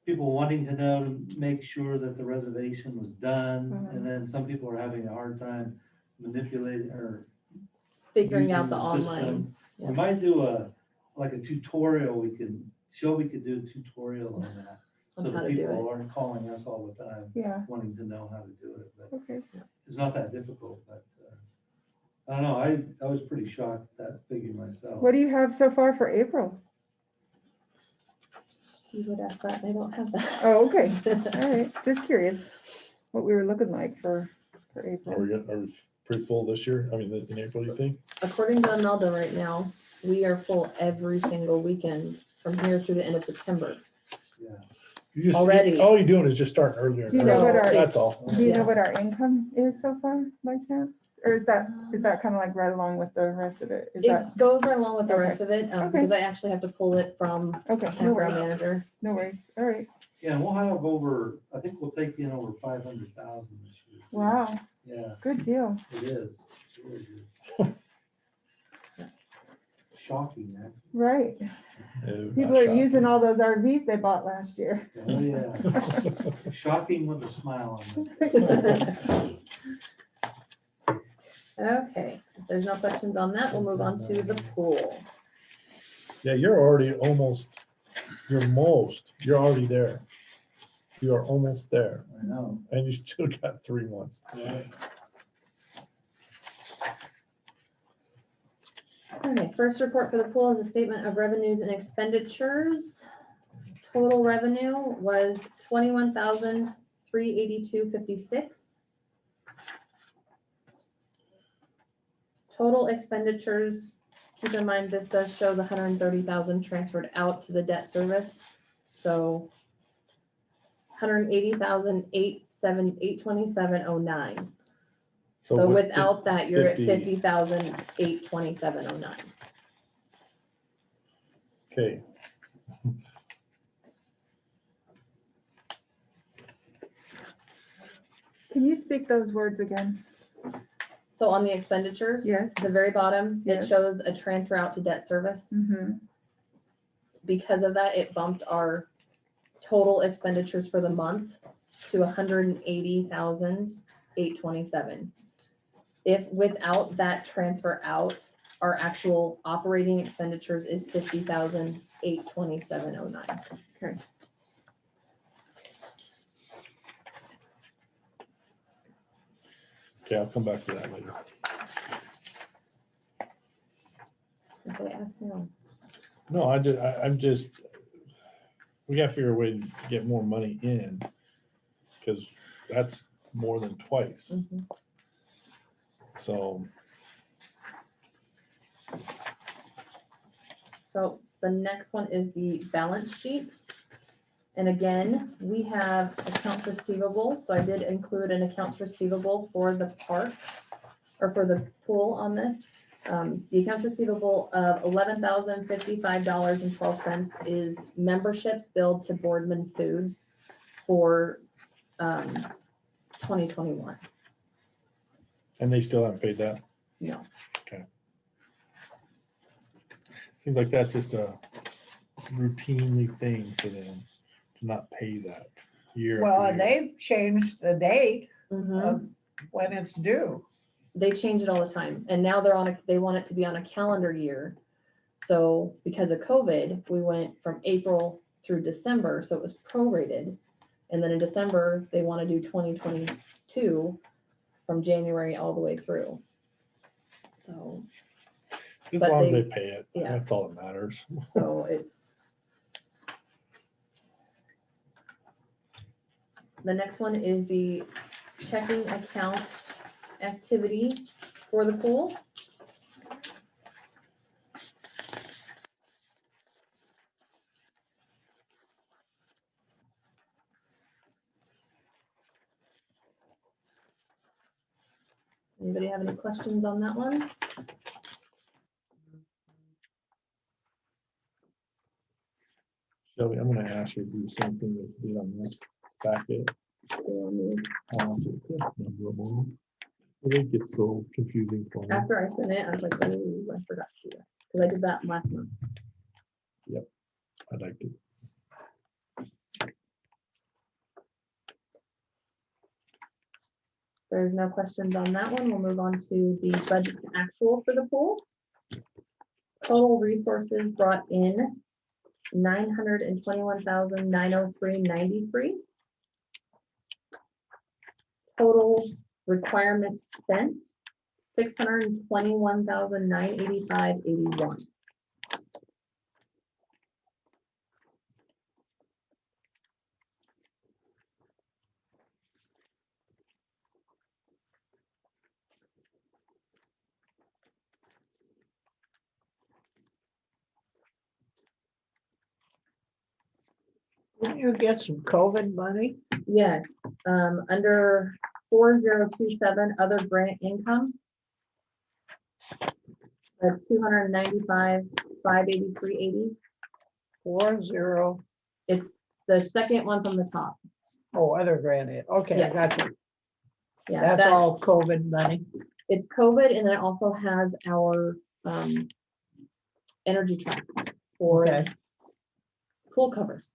wanting to know to make sure that the reservation was done, and then some people are having a hard time manipulating or
Figuring out the
using system.
online.
We
Yeah.
might do a tutorial. We could do a tutorial on that.
On
So
how
that
to do
people
it.
aren't calling us all the time,
Yeah.
wanting to know how to do it, but
Okay.
it's not that difficult, but I don't know, I was pretty shocked at that figure myself.
What do you have so far for April?
You would ask that, they don't have that.
Oh, okay. All right. Just curious what we were looking like for
Are
April.
we pretty full this year? I mean, in April, you think?
According to Imelda right now, we are full every single weekend from here through the end of September.
Yeah.
You just,
Already.
all you're doing is just starting earlier.
Do you know what our-
That's all.
Do you know
Yeah.
what our income is so far by chance? Or is that kind of like right along with the rest of it? Is that,
It goes right along with the
Okay.
rest of it,
Okay.
because I actually have to pull it from
okay, no
campground
worries.
manager.
No worries. All right.
Yeah, and we'll have over, I think we'll take in over 500,000 this year.
Wow.
Yeah,
Good deal.
it is. It's really good. Shocking, actually.
Right.
No,
People
not
are
shocking.
using all those RVs they bought last year.
Oh, yeah. Shocking with a smile on it.
Okay, if there's no questions on that, we'll move on to the pool.
Yeah, you're already you're already there. You are almost there,
I know.
and you still got 3 months.
Right.
Okay, first report for the pool is a statement of revenues and expenditures. Total revenue was $21,382.56. Total expenditures, keep in mind, this does show the 130,000 transferred out to the debt service. So 180,827.09. So
with
without that, you're at
50
50,827.09.
Okay.
Can you speak those words again?
So on the expenditures,
Yes.
the very bottom, it
Yes.
shows a transfer out to debt service.
Mm-hmm.
Because of that, it bumped our total expenditures for the month to 180,827. If without that transfer out, our actual operating expenditures is 50,827.09.
Okay.
Okay, I'll come back to that later.
If they ask now.
No, I'm just, we gotta figure a way to get more money in, because that's more than twice,
Mhm.
so.
So the next one is the balance sheet. And again, we have accounts receivable, so I did include an accounts receivable for the park, or for the pool on this. The accounts receivable of $11,055.12 is memberships billed to Boardman Foods for 2021.
And they still haven't paid that?
No.
Okay. Seems like that's just a routinely thing for them to not pay that year.
Well,
after
and
year.
they've changed the date
Mhm.
of when it's due.
They change it all the time, and now they want it to be on a calendar year. So because of COVID, we went from April through December, so it was prorated. And then in December, they want to do 2022 from January all the way through. So,
As
but
long as
they-
they pay it,
yeah.
that's all that matters.
so it's. The next one is the checking account activity for the pool. Anybody have any questions on that one?
Shelby, I'm gonna ask you to do the same thing that you did on this packet. I want you to put number them all. It gets so confusing for me.
After I sent it, I was like, oh, I forgot to do that, because I did that last month.
I'd like to.
There's no questions on that one. We'll move on to the budget to actual for the pool. Total resources brought in $921,903.93. Total requirements spent $621,985.81.
Didn't you get some COVID money?
Yes, under 4027, other grant income. 295,583.80.
40,
It's the second one from the top.
oh, other grant, okay, I
Yeah.
got you.
Yeah,
That's all COVID money.
It's COVID, and then it also has our energy track for
Okay.
pool covers.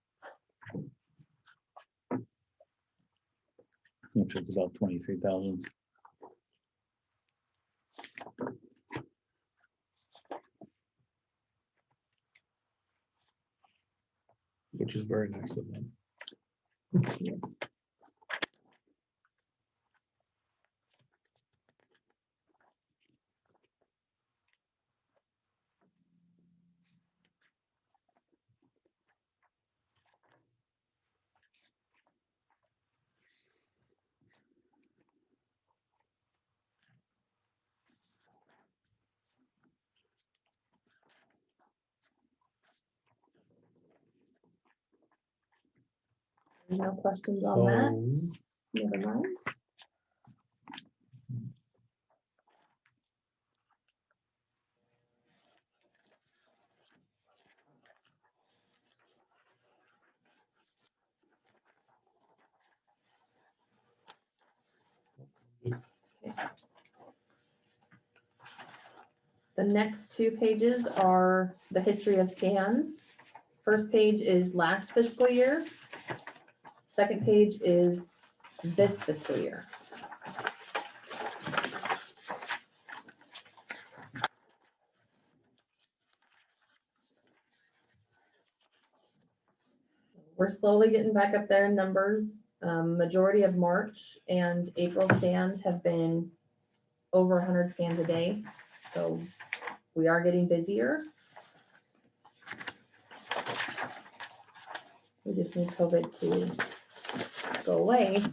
Which is about 23,000.
Which is very nice of them.
No questions on that?
So,
Never mind. The next two pages are the history of scans. First page is last fiscal year. Second page is this fiscal year. We're slowly getting back up there in numbers. Majority of March and April scans have been over 100 scans a day. So we are getting busier. We just need COVID to go away,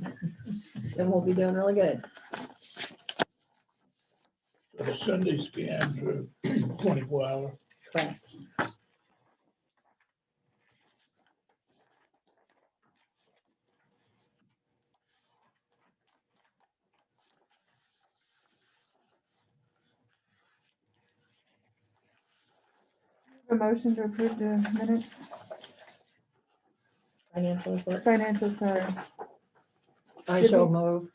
and we'll be doing really good.
The Sunday scans are 24-hour.
Correct.
A motion to approve the minutes,
Financial report.
financial, sorry.
I
Did
so
we-
move.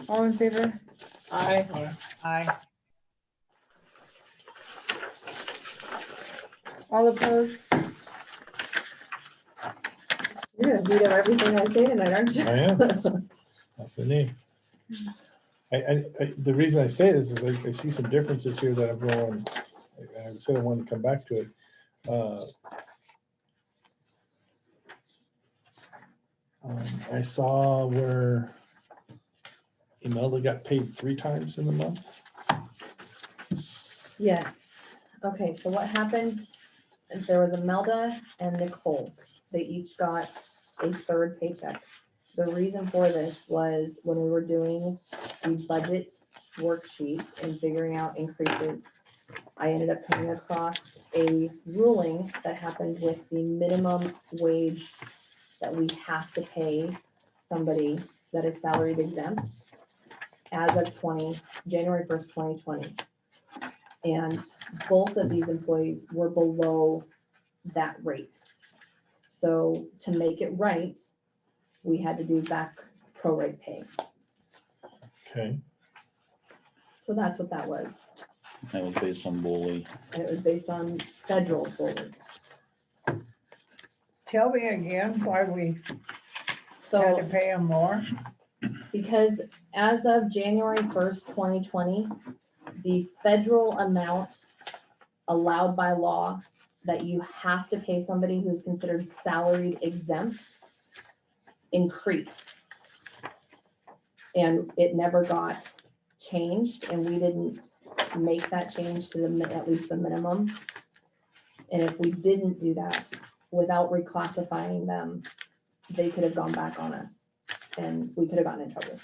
All in favor?
Aye.
Aye.
All opposed?
You're gonna veto everything I say tonight, aren't you?
I am. That's the name. The reason I say this is I see some differences here that I'm going, I sort of want to come back to it. I saw where Imelda got paid 3 times in the month.
Yes. Okay, so what happened, there was Imelda and Nicole. They each got a 3rd paycheck. The reason for this was when we were doing the budget worksheet and figuring out increases, I ended up coming across a ruling that happened with the minimum wage that we have to pay somebody that is salaried exempt as of January 1st, 2020. And both of these employees were below that rate. So to make it right, we had to do back prorate pay.
Okay.
So that's what that was.
That was based on Boley.
And it was based on federal forward.
Tell me again why we had
So
to pay them more.
because as of January 1st, 2020, the federal amount allowed by law that you have to pay somebody who's considered salaried exempt increased. And it never got changed, and we didn't make that change to at least the minimum. And if we didn't do that without reclassifying them, they could have gone back on us and we could have gotten in trouble.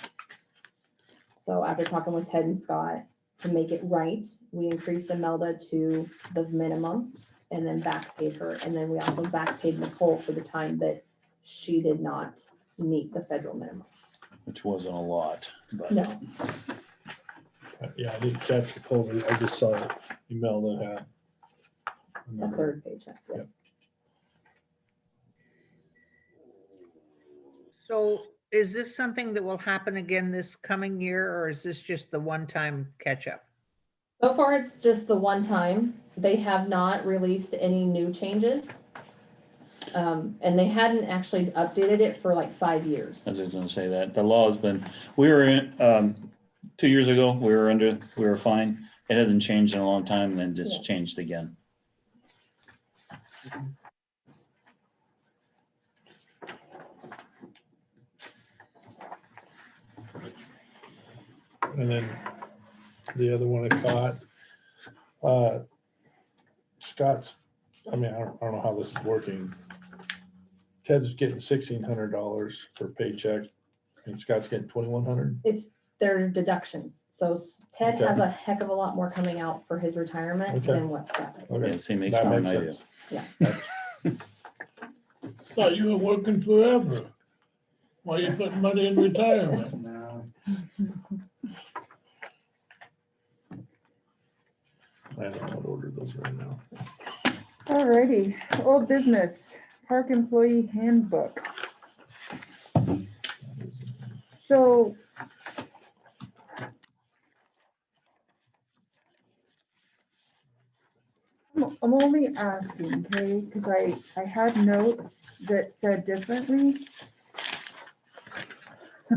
So after talking with Ted and Scott, to make it right, we increased Imelda to the minimum and then back paid her. And then we also back paid Nicole for the time that she did not meet the federal minimum.
Which wasn't a lot, but
No,
Yeah, I didn't catch the call. I just saw it. Imelda had.
a 3rd paycheck, yes.
Yep.
So is this something that will happen again this coming year, or is this just the one-time catch-up?
So far, it's just the one time. They have not released any new changes. And they hadn't actually updated it for like 5 years.
as I was gonna say that, the law has been, we were in, 2 years ago, we were fine. It hasn't changed in a long time and then just changed again.
And then the other one I caught, Scott's, I mean, I don't know how this is working. Ted's getting $1,600 per paycheck and Scott's getting $2,100.
It's their deductions. So Ted
Okay.
has a heck of a lot more coming out for his retirement
Okay.
than what Scott does.
Okay,
Yeah, same makes
that
more
makes
than I do.
sense.
Thought you were working forever. Why you putting money in retirement?
No,
I don't know what order those are in now.
Alrighty, old business, park employee handbook. So I'm only asking, okay, because I had notes that said differently.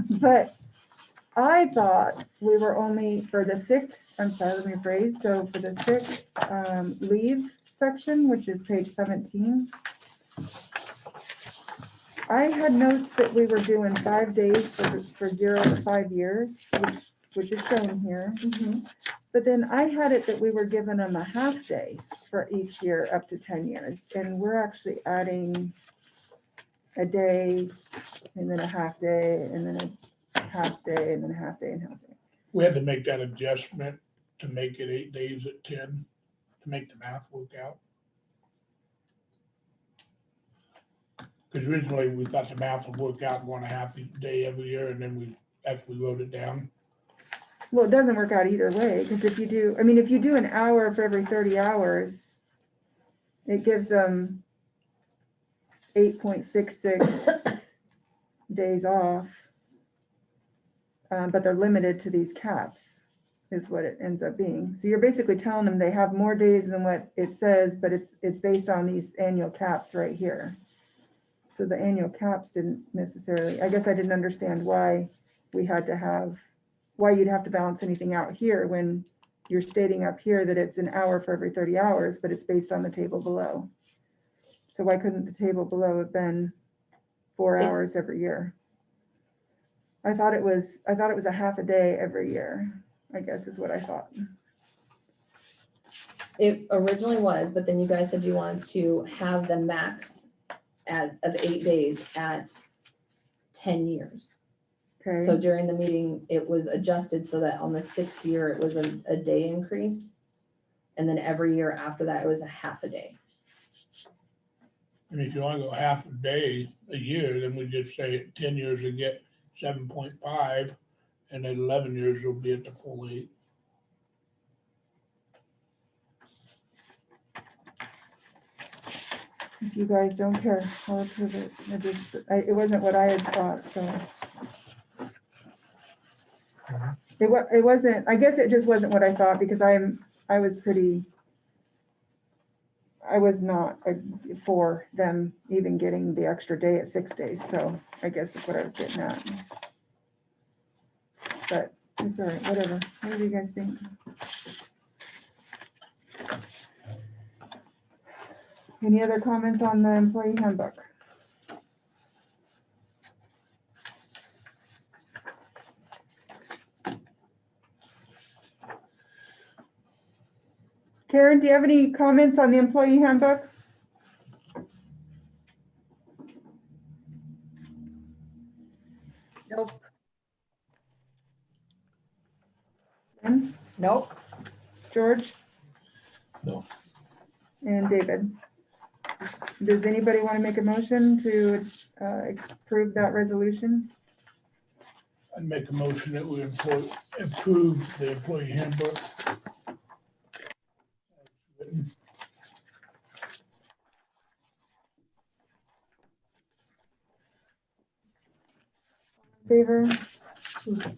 But I thought we were only for the sick, I'm sorry, let me rephrase, so for the sick leave section, which is page 17. I had notes that we were doing 5 days for 0 to 5 years, which which is shown here.
Mhm.
But then I had it that we were giving them a half day for each year up to 10 years. And we're actually adding a day and then a half day and then a half day and then a half day and half day.
We had to make that adjustment to make it 8 days at 10, to make the math work out. Because originally we thought the math would work out 1.5 day every year, and then we actually wrote it down.
Well, it doesn't work out either way, because if you do, I mean, if you do an hour for every 30 hours, it gives them 8.66 days off. But they're limited to these caps, is what it ends up being. So you're basically telling them they have more days than what it says, but it's based on these annual caps right here. So the annual caps didn't necessarily, I guess I didn't understand why we had to have, why you'd have to balance anything out here when you're stating up here that it's an hour for every 30 hours, but it's based on the table below. So why couldn't the table below have been 4 hours every year? I thought it was a half a day every year, I guess is what I thought.
It originally was, but then you guys said you wanted to have the max of 8 days at 10 years. So
Okay,
during the meeting, it was adjusted so that on the 6th year, it was a day increase. And then every year after that, it was a half a day.
And if you only go half a day a year, then we just say at 10 years you get 7.5, and at 11 years you'll be at the full 8.
if you guys don't care, I'll approve it. It wasn't what I had thought, so. It wasn't, I guess it just wasn't what I thought, because I was not for them even getting the extra day at 6 days, so I guess that's what I was getting at. But it's all right, whatever. What do you guys think? Any other comments on the employee handbook? Karen, do you have any comments on the employee handbook?
Nope.
Lynn?
Nope.
George?
No.
And David? Does anybody want to make a motion to approve that resolution?
I'd make a motion that we approve the employee handbook.
Favor?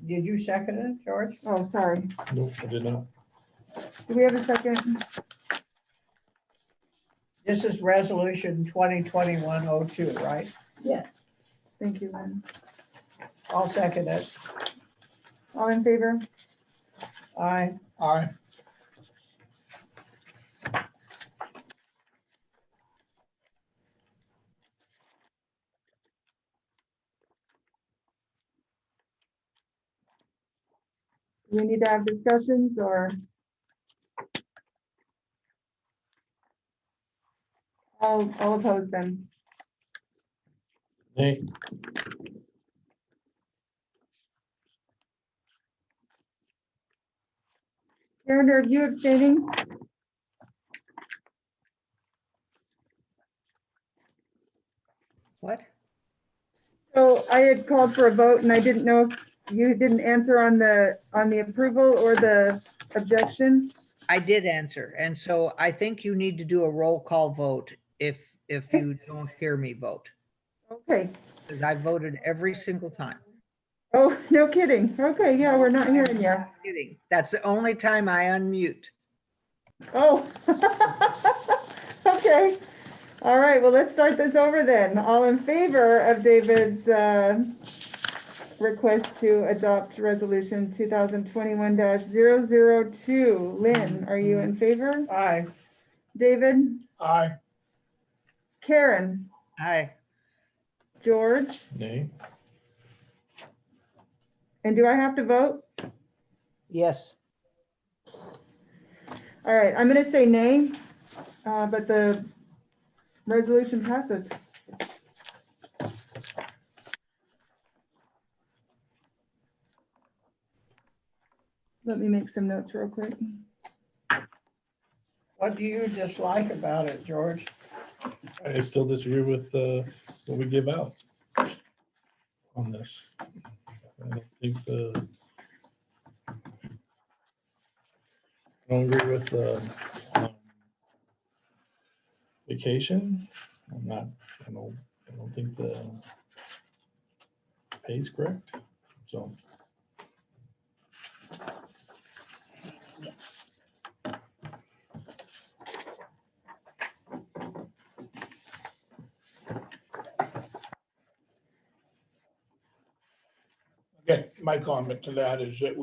Did you second it, George?
Oh, sorry.
Nope, I did not.
Do we have a second?
This is resolution 2021-02, right?
Yes.
Thank you, Lynn.
I'll second it.
All in favor?
Aye.
Aye.
Do we need to have discussions or? I'll oppose them.
Nay.
Karen, are you abstaining?
What?
So I had called for a vote and I didn't know if you didn't answer on the approval or the objection.
I did answer, and so I think you need to do a roll call vote if you don't hear me vote,
Okay.
because I voted every single time.
Oh, no kidding. Okay, yeah, we're not hearing you.
Kidding. That's the only time I unmute.
Oh. Okay. All right, well, let's start this over then. All in favor of David's request to adopt resolution 2021-002. Lynn, are you in favor?
Aye.
David?
Aye.
Karen?
Aye.
George?
Nay.
And do I have to vote?
Yes.
All right, I'm gonna say nay, but the resolution passes. Let me make some notes real quick.
What do you dislike about it, George?
I still disagree with what we give out on this. I don't think I don't agree with the vacation. I don't think the pay's correct, so.
Okay, my comment to that is that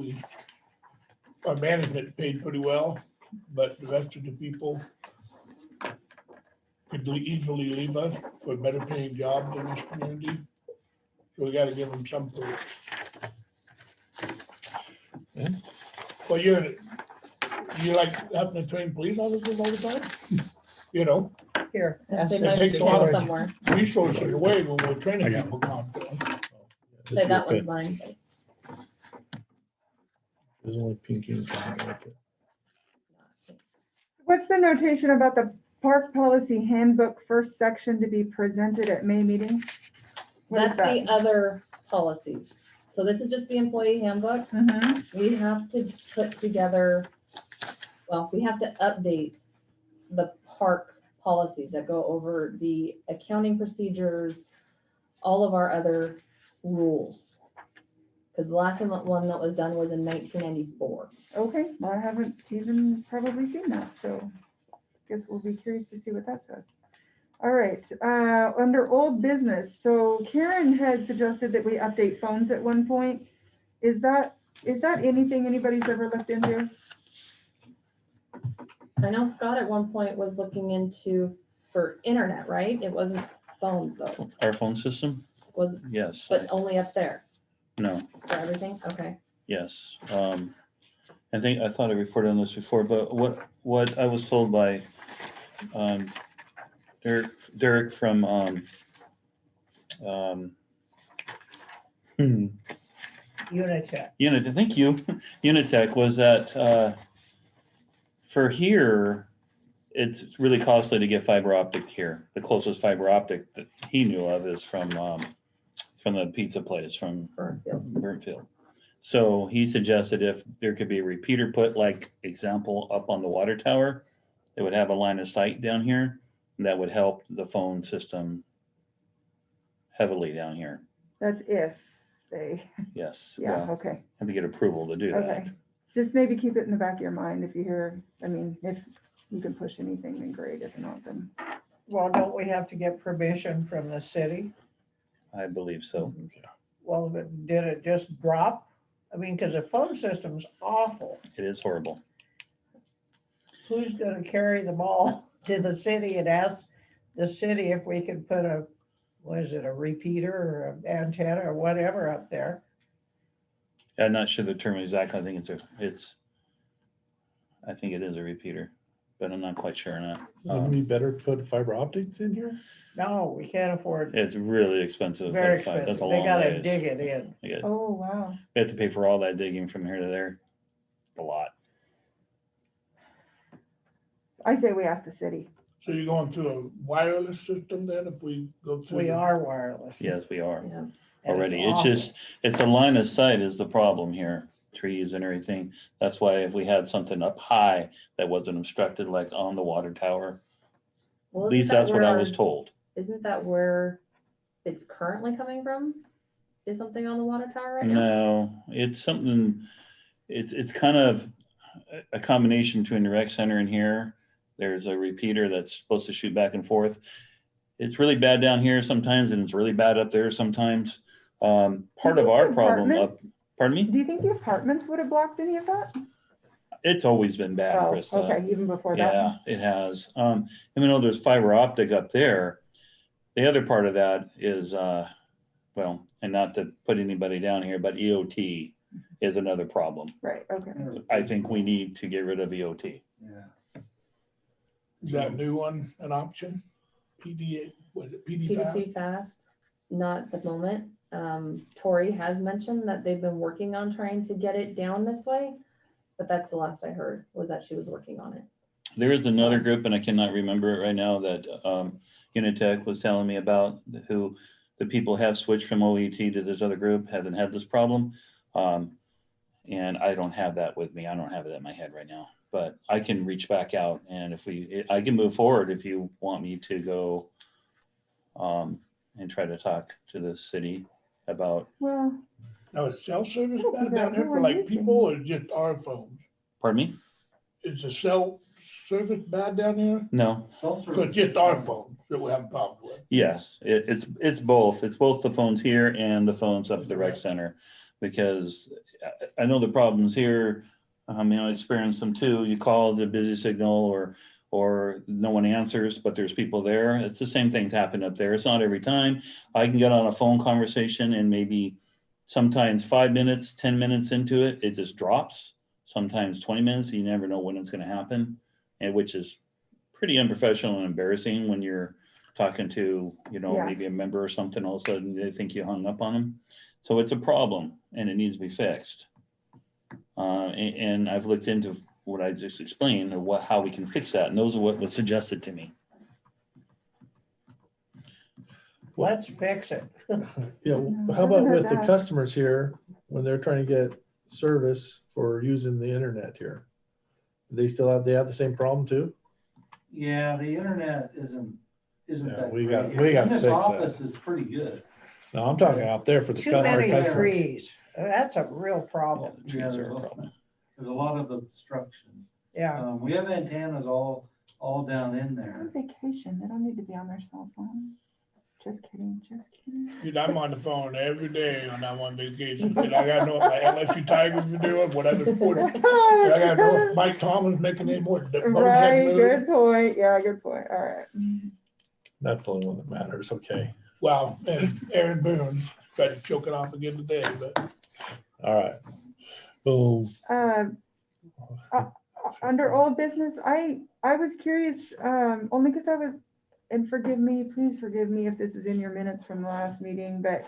our management paid pretty well, but the rest of the people could easily leave us for better paying jobs in this community. So we gotta give them some perks.
Yeah.
Well, you like having to train police officers all the time? You know,
Here.
They
ask
It
might
this
takes
be
a lot
George.
of-
somewhere.
resources away when we're training
I got
people constantly.
Say that one's mine.
There's only pink ink on it, like it.
What's the notation about the park policy handbook first section to be presented at May meeting? What is
That's the
that?
other policies. So this is just the employee handbook.
Mhm.
We have to put together, well, we have to update the park policies that go over the accounting procedures, all of our other rules. Because the last one that was done was in 1994.
Okay, well, I haven't even probably seen that, so guess we'll be curious to see what that says. All right, under old business, so Karen had suggested that we update phones at one point. Is that anything anybody's ever looked into?
I know Scott at one point was looking into for internet, right? It wasn't phones though,
Our phone system?
was,
Yes.
but only up there
No,
for everything? Okay.
yes. I thought I reported on this before, but what I was told by Derek from
Unitech.
Unitech, thank you. Unitech was that for here, it's really costly to get fiber optic here. The closest fiber optic that he knew of is from the pizza place from Burnfield. So he suggested if there could be a repeater put, like example, up on the water tower, it would have a line of sight down here, and that would help the phone system heavily down here.
That's if they,
Yes.
yeah,
Well,
okay,
have to get approval to do that.
okay. Just maybe keep it in the back of your mind if you hear, I mean, if you can push anything, then great, if not, then.
Well, don't we have to get permission from the city?
I believe so.
Well, but did it just drop? I mean, because the phone system's awful.
It is horrible.
Who's gonna carry the ball to the city and ask the city if we could put a, what is it, a repeater or an antenna or whatever up there?
I'm not sure the term exactly. I think I think it is a repeater, but I'm not quite sure on that.
Wouldn't it be better to put fiber optics in here?
No, we can't afford,
It's really expensive.
very
That's a
expensive.
long
They gotta
ways.
dig it in.
Oh, wow.
We have to pay for all that digging from here to there. A lot.
I say we ask the city.
So you're going through a wireless system then if we go through?
We are wireless.
Yes, we are
Yeah.
and
already. It's
awful.
just, it's a line of sight is the problem here. Trees and everything. That's why if we had something up high that wasn't obstructed, like on the water tower,
Well,
at
isn't
least
that
that's what I
where-
was told.
Isn't that where it's currently coming from? Is something on the water tower right now?
No, it's something, it's kind of a combination between the rec center and here. There's a repeater that's supposed to shoot back and forth. It's really bad down here sometimes, and it's really bad up there sometimes. Part of
think
our
the
problem up,
apartments-
pardon me?
Do you think the apartments would have blocked any of that?
It's always been bad,
Oh,
Krista.
okay, even before that?
Yeah, it has. Even though there's fiber optic up there, the other part of that is, well, and not to put anybody down here, but EOT is another problem.
Right, okay.
I think we need to get rid of EOT.
Yeah.
Is that new one an option? PDA, was it PD fast?
PDT fast, not at the moment. Tori has mentioned that they've been working on trying to get it down this way, but that's the last I heard, was that she was working on it.
There is another group, and I cannot remember it right now, that Unitech was telling me about, who the people have switched from OET to this other group, haven't had this problem. And I don't have that with me. I don't have it in my head right now, but I can reach back out, and I can move forward if you want me to go and try to talk to the city about.
Well,
Now, is cell service
I don't
bad
think
down there
we're
for like
missing.
people or just our phones?
Pardon me?
Is the cell service bad down there?
No.
So it's just our phones that we're having problems with?
Yes, it's both. It's both the phones here and the phones up at the rec center, because I know the problems here. I mean, I experienced them too. You call the busy signal or no one answers, but there's people there. It's the same things happen up there. It's not every time. I can get on a phone conversation and maybe sometimes 5 minutes, 10 minutes into it, it just drops. Sometimes 20 minutes, you never know when it's going to happen, and which is pretty unprofessional and embarrassing when you're talking to,
Yeah.
maybe a member or something, all of a sudden they think you hung up on them. So it's a problem and it needs to be fixed. And I've looked into what I just explained, or how we can fix that. And those are what was suggested to me.
Let's fix it.
Yeah,
No,
how
doesn't
about
hurt
with
to
the
ask.
customers here, when they're trying to get service for using the internet here? They have the same problem too?
Yeah, the internet isn't
Yeah,
that
we
great
got-
here.
we got
In
to
this
fix that.
office, it's pretty good.
No, I'm talking out there for the
Too many
customers.
trees. That's a real problem.
Yeah,
Trees are a problem.
There's a lot of obstruction.
Yeah.
We have antennas all down in
they're
there.
on vacation. They don't need to be on their cell phone. Just kidding, just kidding.
Dude, I'm on the phone every day on that one vacation. And I gotta know if my LSU Tigers are doing, whatever sport. I gotta know if Mike Tomlin's making any more.
Right, good point. Yeah, good point. All right.
That's the only one that matters, okay.
Well, and Aaron Boone tried to choke it off again today, but
All right. Boom.
Under old business, I was curious, only because I was, and forgive me, please forgive me if this is in your minutes from the last meeting, but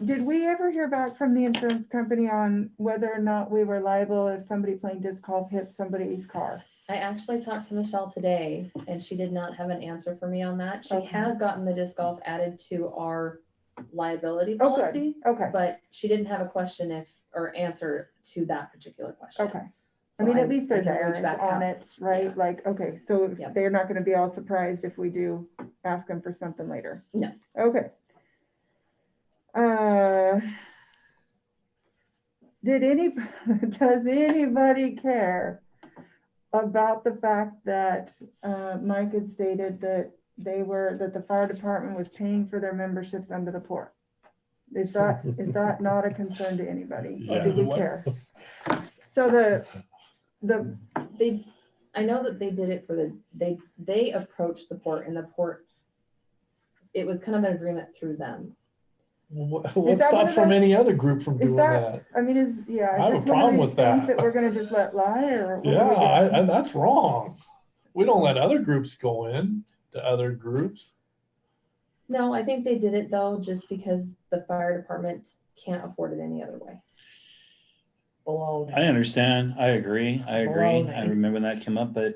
did we ever hear back from the insurance company on whether or not we were liable if somebody playing disc golf hits somebody's car?
I actually talked to Michelle today and she did not have an answer for me on that. She
Okay.
has gotten the disc golf added to our liability
Oh, good.
policy,
Okay,
but she didn't have a question or answer to that particular question.
okay.
So
I mean, at least
I
there's
can reach
errands
back
on
out.
it, right?
Yeah.
Like, okay, so
Yep.
they're not gonna be all surprised if we do ask them for something later?
No.
Okay. Does anybody care about the fact that Mike had stated that that the fire department was paying for their memberships under the port? Is that not a concern to anybody? Or do
Yeah.
we care? So
I know that they did it for they approached the port and the port, it was kind of an agreement through them.
What
that one
stops
of
from
those-
any other group from
is
doing
that,
that?
I mean,
I
is
have a
this one
problem
of
with
these things
that.
that we're gonna just let lie, or? what are we
Yeah,
doing?
that's wrong. We don't let other groups go in to other groups.
No, I think they did it though, just because the fire department can't afford it any other way.
Baloney.
I understand. I agree. I
Baloney.
remember that came up, but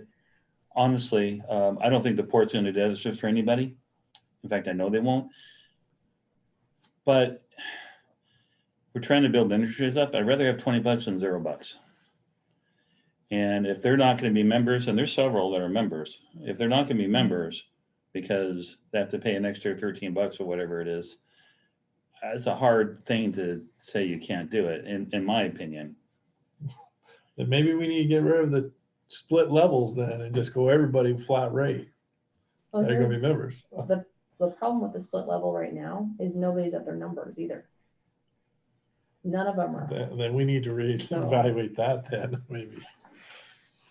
honestly, I don't think the port's going to do this for anybody. In fact, I know they won't. But we're trying to build industries up. I'd rather have $20 than $0. And if they're not going to be members, and there's several that are members, if they're not going to be members because they have to pay an extra $13 or whatever it is, it's a hard thing to say you can't do it, in my opinion.
Then maybe we need to get rid of the split levels then and just go everybody flat rate.
Well,
They're gonna be
here's
members.
the problem with the split level right now is nobody's at their numbers either. None of them are.
Then we need to reevaluate that then, maybe.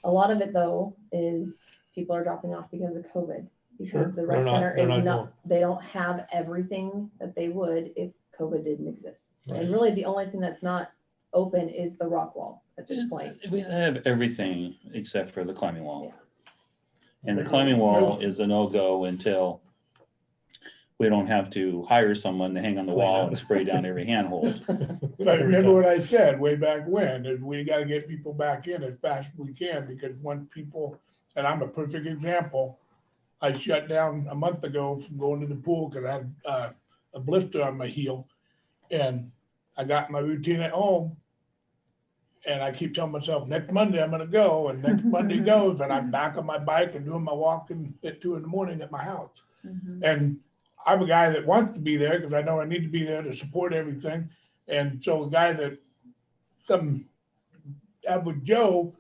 A lot of it though is people are dropping off because of COVID.
Sure.
Because the rec
They're
center is
not
not,
going.
they don't have everything that they would if COVID didn't exist.
Right.
And really the only thing that's not open is the rock wall at this point.
We have everything except for the climbing wall.
Yeah.
And the climbing wall is a no-go until we don't have to hire someone to hang on the wall and spray down every handhold.
But remember what I said way back when, is we gotta get people back in as fast as we can, because once people, and I'm a perfect example, I shut down a month ago from going to the pool because I had a blister on my heel, and I got my routine at home. And I keep telling myself, next Monday I'm gonna go, and next Monday goes, and I'm back on my bike and doing my walking at 2 a.m. at my house.
Mhm.
And I'm a guy that wants to be there because I know I need to be there to support everything. And so a guy that some average Joe,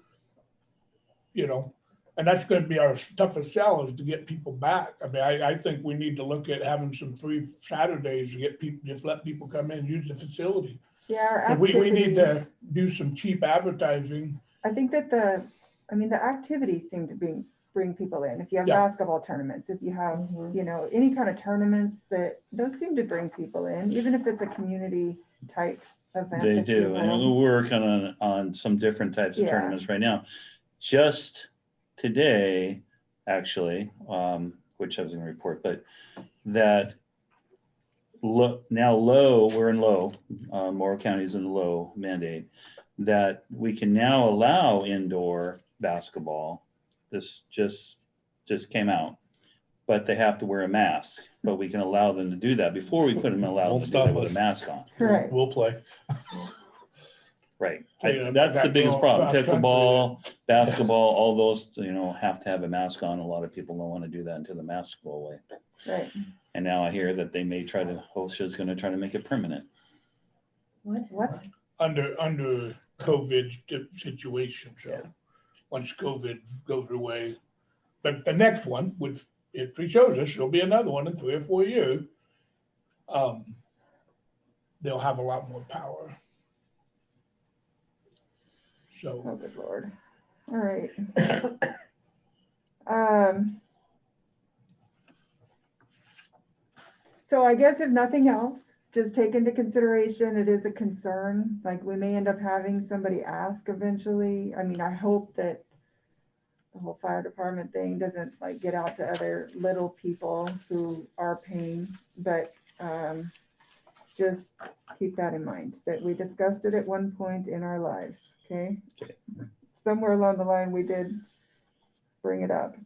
you know, and that's gonna be our toughest sell, is to get people back. I mean, I think we need to look at having some free Saturdays to get people, just let people come in and use the facility.
Yeah, our
And we need
activities,
to do some cheap advertising.
I think that the activities seem to bring people in. If you have
Yeah.
basketball tournaments, if you have,
Mhm.
you know, any kind of tournaments, those seem to bring people in, even if it's a community type event.
They
that you
do, and
hold.
we're working on some different types of
Yeah.
tournaments right now. Just today, actually, which I was gonna report, but that now low, we're in low, Morrow County's in low mandate, that we can now allow indoor basketball. This just came out, but they have to wear a mask, but we can allow them to do that. Before we couldn't allow them
Won't
to do that
stop
with
us.
a mask on.
Right.
We'll play.
Right.
Yeah,
That's the
that
biggest
go
problem.
cross country
Pickleball, basketball, all those, have to have a mask on. A lot of people don't want to do that until the masks go away.
Right.
And now I hear that they may try to, OSHA's going to try to make it permanent.
What?
Under COVID situation, so
Yeah.
once COVID goes away. But the next one, which history shows us, there'll be another one in 3 or 4 years. They'll have a lot more power. So,
Oh, good Lord. All right. So I guess if nothing else, just take into consideration, it is a concern, like we may end up having somebody ask eventually. I mean, I hope that the whole fire department thing doesn't like get out to other little people who are paying, but just keep that in mind, that we discussed it at one point in our lives, okay?
Okay.
Somewhere along the line, we did bring it up.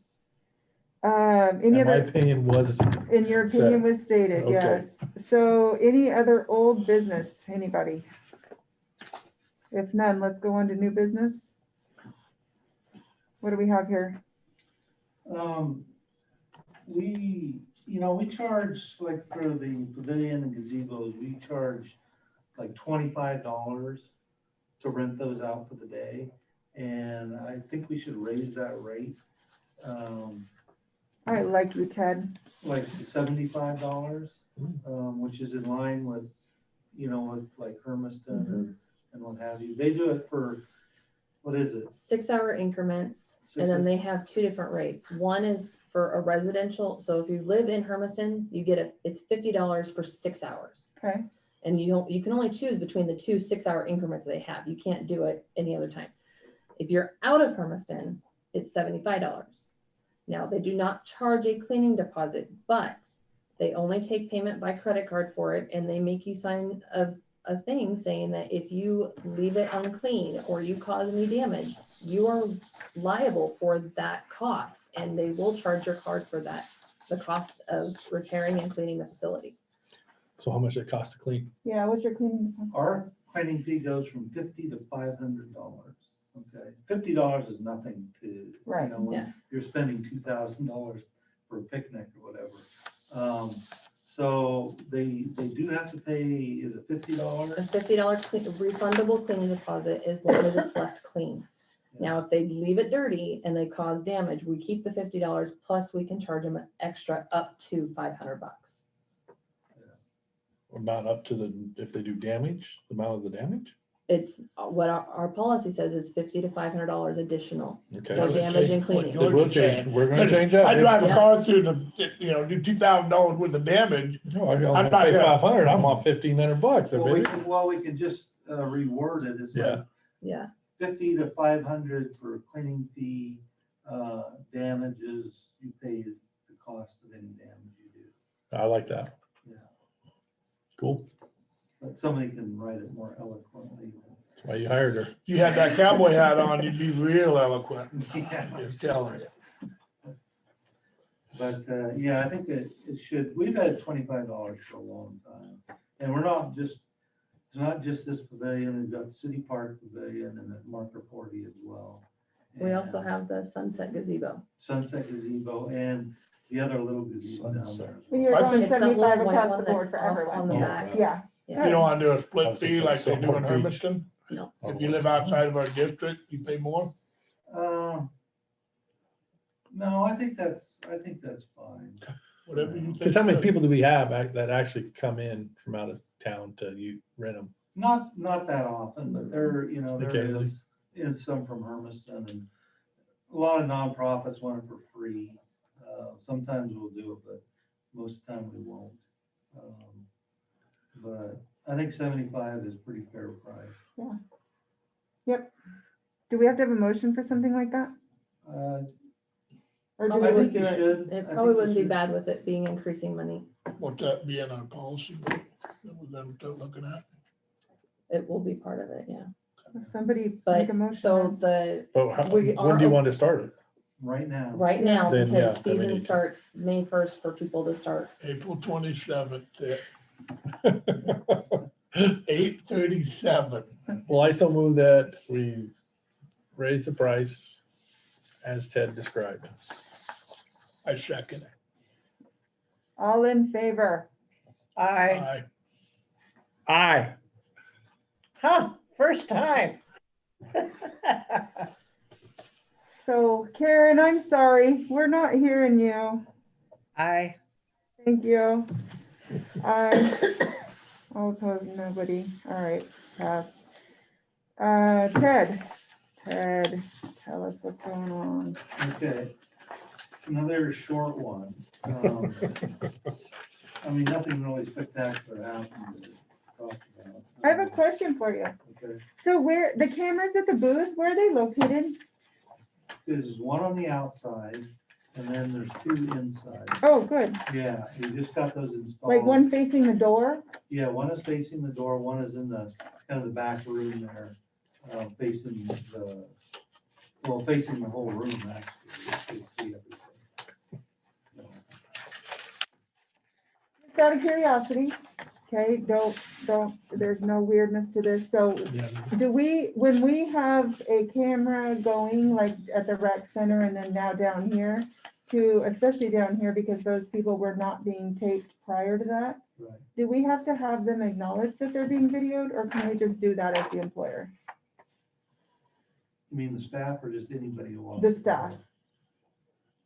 And
Any
my
other,
opinion was,
in your opinion
Set.
was stated,
Okay.
yes. So any other old business, anybody? If none, let's go on to new business. What do we have here?
We charge, like for the pavilion and gazebos, we charge like $25 to rent those out for the day. And I think we should raise that rate,
I like you, Ted.
like to $75, which is in line with, with like Hermiston and what have you. They do it for, what is it?
6-hour increments, and then they have 2 different rates. One is for a residential, so if you live in Hermiston, you get it's $50 for 6 hours.
Okay.
And you can only choose between the 2 6-hour increments they have. You can't do it any other time. If you're out of Hermiston, it's $75. Now, they do not charge a cleaning deposit, but they only take payment by credit card for it, and they make you sign a thing saying that if you leave it unclean or you cause any damage, you are liable for that cost, and they will charge your card for that, the cost of repairing and cleaning the facility.
so how much it costs to clean?
Yeah, what's your cleaning deposit?
Our cleaning fee goes from $50 to $500. Okay, $50 is nothing to,
Right,
when
yeah.
you're spending $2,000 for a picnic or whatever. So they do have to pay, is it
A
$50?
$50 refundable cleaning deposit as long as it's left clean. Now, if they leave it dirty and they cause damage, we keep the $50 plus we can charge them an extra up to $500.
Or not up to if they do damage, the amount of the damage?
It's what our policy says is $50 to $500 additional
Okay.
for damage and cleaning.
It will change. We're gonna change that.
I drive a
Yeah.
car through do $2,000 worth of damage.
No, I
I'm
only
not
pay
gonna-
500, I'm off $1,500.
Well, we can just, reworded. It's
Yeah.
like
Yeah,
50 to 500 for cleaning fee, damages, you pay the cost of any damage you do.
I like that.
Yeah,
Cool.
but somebody can write it more eloquently.
That's why you hired her.
If you had that cowboy hat on, you'd be real eloquent.
Yeah.
Just telling you.
But, yeah, I think it should, we've had $25 for a long time. And we're not just, it's not just this pavilion, we've got the City Park Pavilion and at Marker 40 as well.
we also
And
have the sunset gazebo.
Sunset Gazebo and the other little gazebo down
Sunset.
there. as
And
well.
you're
I
going
It's that little
75
white
across
one
the
that's
board for
off
everyone.
on the
Oh,
back.
Yeah.
Yeah.
You don't want to do a split
How's it
fee like they do in
Sunset Beach?
Hermiston?
No.
If you live outside of our district, you pay more?
No, I think that's fine.
Whatever you think.
Because how many people do we have that actually come in from out of town to rent them?
Not that often, but there, there
Occasionally.
is some from Hermiston and a lot of nonprofits want it for free. Sometimes we'll do it, but most of the time we won't. But I think 75 is pretty fair price.
Yep. Do we have to have a motion for something like that? Or do
Probably
we
I
just
think you
do it?
should.
It
I
probably
think you
wouldn't be
should.
bad with it being increasing money.
Won't that be in our policy book that we're gonna start looking at?
It will be part of it, yeah.
If somebody make
But
a motion.
so the,
Oh,
We
when
are
do you
op-
want to start it?
Right now.
right now,
Then, yeah,
because
then we
season
need to.
starts May 1st for people to start.
April 27th at 8:37.
Well, I so move that we raise the price as Ted described.
I second it.
All in favor?
I,
Aye.
first time.
So Karen, I'm sorry, we're not hearing you.
I,
Thank you. Aye. All opposed, nobody. All right, passed. Ted, tell us what's going on.
Okay. It's another short one. I mean, nothing really spectacular happened to talk about.
I have a question for you.
Okay.
So where, the cameras at the booth, where are they located?
There's one on the outside and then there's two inside.
Oh, good.
Yeah, we just got those installed.
Like one facing the door?
Yeah, one is facing the door, one is in the, kind of the back room there, facing facing the whole room actually. You can see everything.
Just out of curiosity. Okay, don't, there's no weirdness to this. So
Yeah.
do we, when we have a camera going like at the rec center and then now down here to, especially down here because those people were not being taped prior to that,
Right.
do we have to have them acknowledge that they're being videoed or can we just do that as the employer?
You mean the staff or just anybody who wants?
The
to?
staff.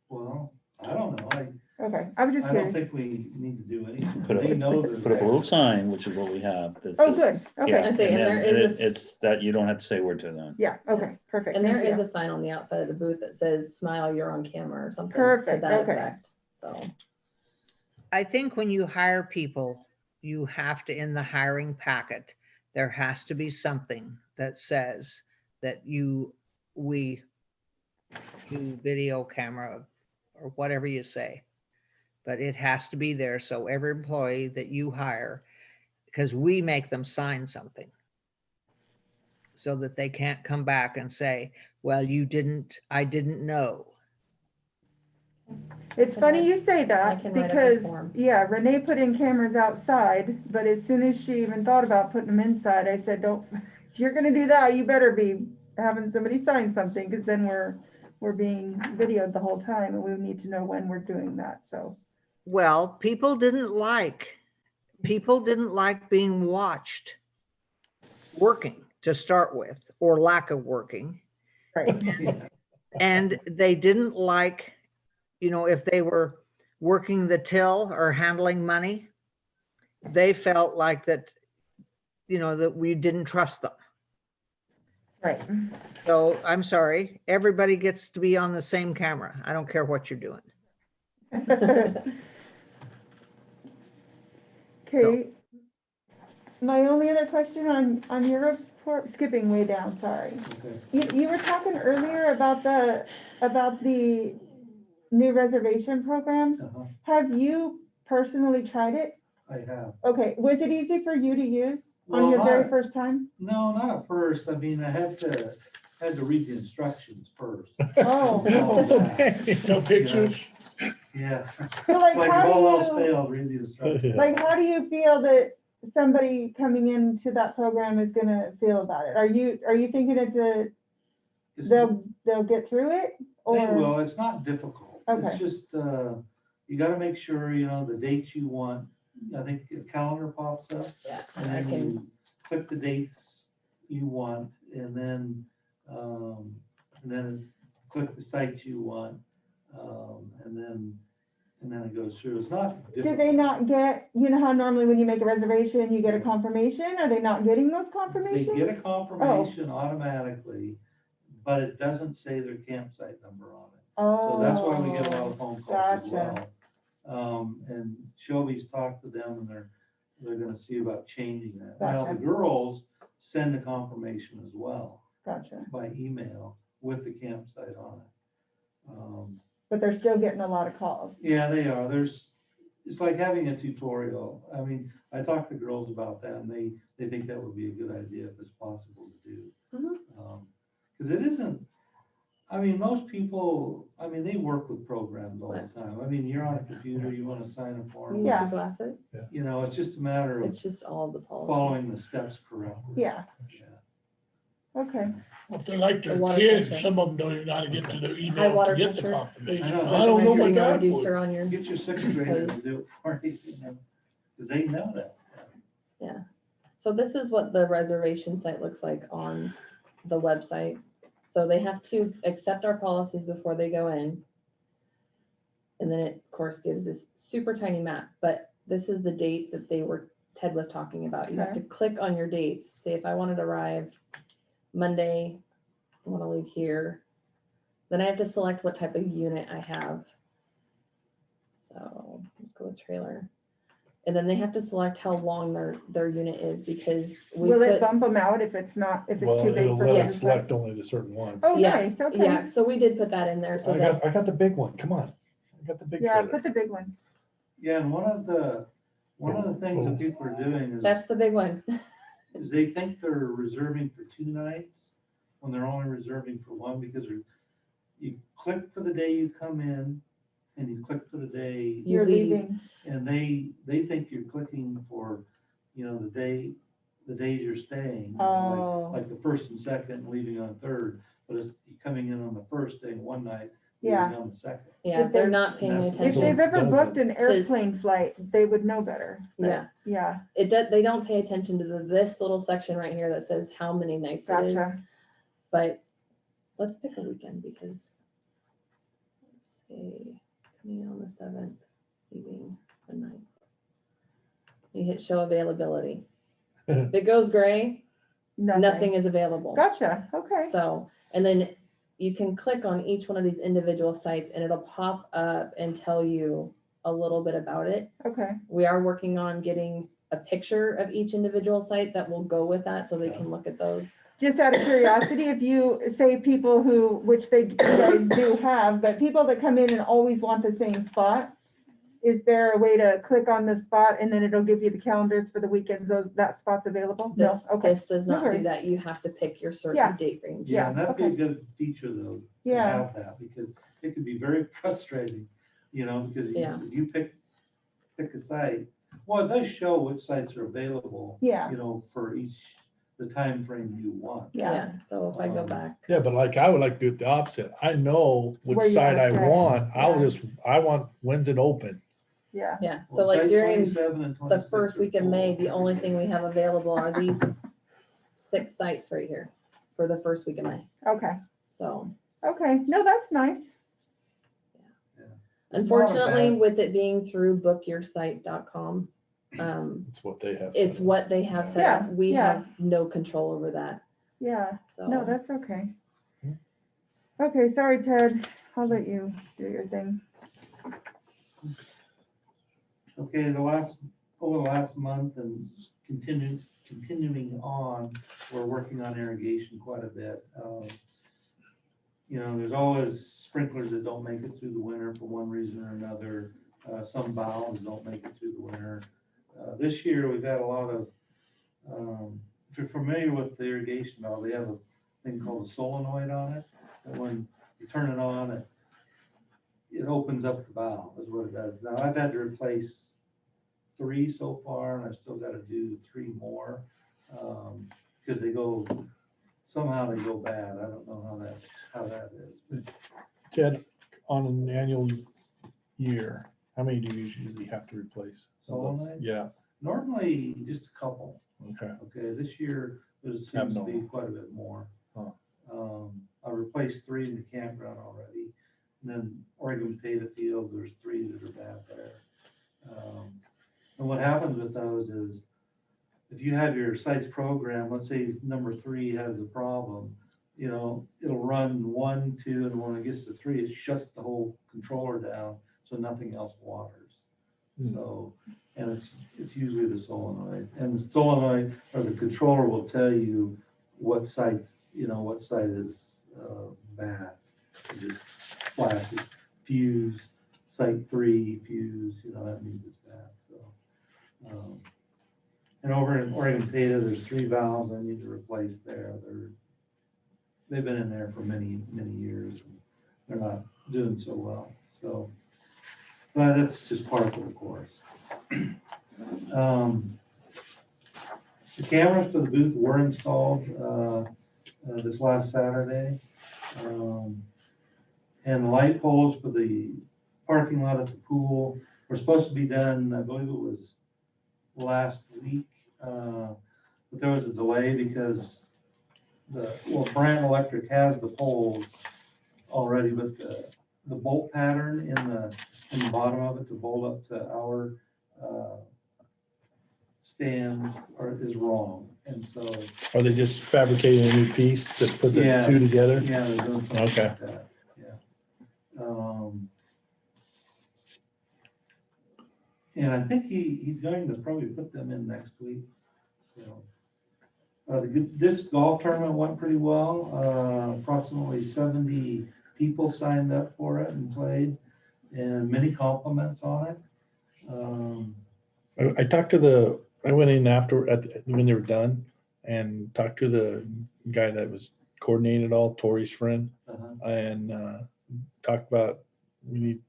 Well, I don't know.
Okay, I was just
I don't
curious.
think we need to do anything.
Put up-
They know that.
Put up a little sign, which is what we have. that
Oh,
says-
good.
Yeah,
Okay.
I say, and
and
there
then
is a-
it's that you don't have to say a word to them.
Yeah, okay, perfect.
And there
Thank
is
you.
a sign on the outside of the booth that says, smile, you're on camera or something to
Perfect,
that
okay.
effect. So,
I think when you hire people, you have to, in the hiring packet, there has to be something that says that we do video camera or whatever you say. But it has to be there so every employee that you hire, because we make them sign something. So that they can't come back and say, well, I didn't know.
It's funny you say
I
that
can write up a
because,
form.
yeah, Renee put in cameras outside, but as soon as she even thought about putting them inside, I said, don't, if you're gonna do that, you better be having somebody sign something, because then we're being videoed the whole time and we need to know when we're doing that, so.
Well, people didn't like being watched working to start with, or lack of working.
Right.
And they didn't like, if they were working the till or handling money, they felt like that, that we didn't trust them.
Right.
So I'm sorry, everybody gets to be on the same camera. I don't care what you're doing.
Okay. my only other question on your report, skipping way down, sorry.
Okay.
You were talking earlier about the new reservation program.
Uh-huh.
Have you personally tried it?
I have.
Okay, was it easy for you to use on
Well,
your very
not-
first time?
No, not at first. I mean, I had to read the instructions first.
Oh,
Okay.
No pictures.
Yeah.
so like
Like if
how
all else
do you,
failed, read the instructions.
like how do you feel that somebody coming into that program is gonna feel about it? Are you thinking
It's-
they'll get through it?
They
Or
will. It's not difficult.
Okay.
It's just, you gotta make sure, you know, the dates you want. I think a calendar pops up.
Yeah,
And
I
then
can,
you click the dates you want and then click the sites you want. And then it goes through. It's not
do
difficult.
they not get, you know how normally when you make a reservation, you get a confirmation? Are they not getting those
They
confirmations?
get a confirmation automatically, but it doesn't say their campsite number on it. So that's why we get a lot of phone calls as
Gotcha.
well. And Shelby's talked to them and they're gonna see about changing that. Now, the
Gotcha.
girls send the confirmation as well
Gotcha.
by email with the campsite on it.
But they're still getting a lot of calls.
Yeah, they are. It's like having a tutorial. I mean, I talked to girls about that and they think that would be a good idea if it's possible to do.
Mhm.
Cause it isn't, I mean, most people, I mean, they work with programs all the time. I mean, you're on a computer, you wanna sign a
you
form.
need
Yeah.
your glasses.
You know, it's just a matter of
It's just all the policies.
following the steps correctly.
Yeah,
Yeah.
okay.
Well, if they're like
The
their
water
kids,
pressure.
some of them don't even know how to get to their
High
email
water
to get the
pressure.
confirmation.
I know.
I don't know my
Recommend
dad
getting a reducer
would.
on your,
Get your sixth grader to do it for you, cause they know that.
so this is what the reservation site looks like on the website. So they have to accept our policies before they go in. And then it, of course, gives this super tiny map, but this is the date that Ted was talking about. You have to click on your dates. Say if I wanted to arrive Monday, I want to leave here. Then I have to select what type of unit I have. So let's go with trailer. And then they have to select how long their unit is because we
Will it
put,
bump them out if it's not, if it's
Well,
too big
it'll
for
let
you
us
to
select
select?
only the certain ones.
Oh,
Yeah,
nice, okay.
yeah, so we did put that in there so that,
I got the big one. Come on. I got the big
Yeah,
trailer.
put the big one.
Yeah, and one of the things that people are doing
that's the big one.
is they think they're reserving for 2 nights when they're only reserving for 1 because you click for the day you come in and you click for the day
You're
leave.
leaving.
and they think you're clicking for, you know, the days you're staying. You know,
Oh.
like the first and second, leaving on third, but it's you're coming in on the first day, one night,
Yeah.
leaving on the second.
Yeah,
If
they're
they-
not paying
That's-
If
attention.
they've ever
doesn't-
booked an airplane flight, they would know better. but
Yeah.
Yeah,
They don't pay attention to this little section right here that says how many nights it is.
gotcha.
But let's pick a weekend because let's see, coming in on the 7th, leaving the 9th. You hit show availability. If it goes gray, nothing is available.
Gotcha, okay.
So, and then you can click on each one of these individual sites and it'll pop up and tell you a little bit about it.
Okay,
We are working on getting a picture of each individual site that will go with that so they can look at those.
just out of curiosity, if you say people who, which you guys do have, but people that come in and always want the same spot, is there a way to click on the spot and then it'll give you the calendars for the weekends, that spot's available? No,
This,
okay,
this does
No
not do
worries.
that. You have to pick your certain
Yeah.
date range.
Yeah,
Yeah,
and that'd be a
okay.
good feature though, to
Yeah.
have that, because it could be very frustrating, you know, because
Yeah.
you pick a site. Well, it does show which sites are available,
yeah,
you know, for the time frame you want.
yeah.
So if I go back,
Yeah, but like I would like to do it the opposite. I know which
Where you
side
wanna
I
stay.
want.
Yeah.
I want when's it open.
Yeah,
yeah. So
Well,
like
site
during
27 and
the
26
first
are
week of May,
full.
the only thing we have available are these 6 sites right here for the first week of May.
okay,
So
okay. No, that's nice.
It's not a
unfortunately,
bad-
with it being through bookyoursite.com,
It's what they have.
it's
set up.
what they have set
Yeah,
up. We
yeah.
have no control over that.
Yeah,
So
no, that's okay. Okay, sorry, Ted. I'll let you do your thing.
Okay, the last over the last month and continuing on, we're working on irrigation quite a bit. You know, there's always sprinklers that don't make it through the winter for one reason or another. Some valves don't make it through the winter. This year, we've had a lot of, if you're familiar with the irrigation valve, they have a thing called a solenoid on it. And when you turn it on, it opens up the valve, is what it does. Now, I've had to replace 3 so far, and I've still got to do 3 more, because somehow they go bad. I don't know how that is. But
Ted, on an annual year, how many do you usually have to replace?
Solenoid?
Yeah,
normally, just a couple.
okay.
Okay, this year, there seems to be
Abnormal.
quite a bit more.
Huh.
I replaced 3 in the campground already. And then Oregon Potato Field, there's 3 that are bad there. And what happens with those is, if you have your sites program, let's say number 3 has a problem, you know, it'll run 1, 2, and when it gets to 3, it shuts the whole controller down, so nothing else waters. So, and it's usually the solenoid, and the solenoid or the controller will tell you what site is bad. It just flashes fuse, site 3 fuse, you know, that means it's bad. So, and over in Oregon Potato, there's 3 valves I need to replace there. They've been in there for many years, and they're not doing so well. So, but it's just part of the course. The cameras for the booth were installed this last Saturday. And the light poles for the parking lot at the pool were supposed to be done, I believe it was last week. But there was a delay because Brand Electric has the poles already, but the bolt pattern in the bottom of it to bolt up to our stands is wrong. And so,
Are they just fabricating a new piece to put the
Yeah.
2 together?
yeah, they're doing something
Okay.
like that. Yeah. And I think he's going to probably put them in next week. So, this golf tournament went pretty well. Approximately 70 people signed up for it and played, and many compliments on it.
I talked I went in after, when they were done, and talked to the guy that was coordinating it all, Tori's friend,
Uh-huh.
and talked about we need,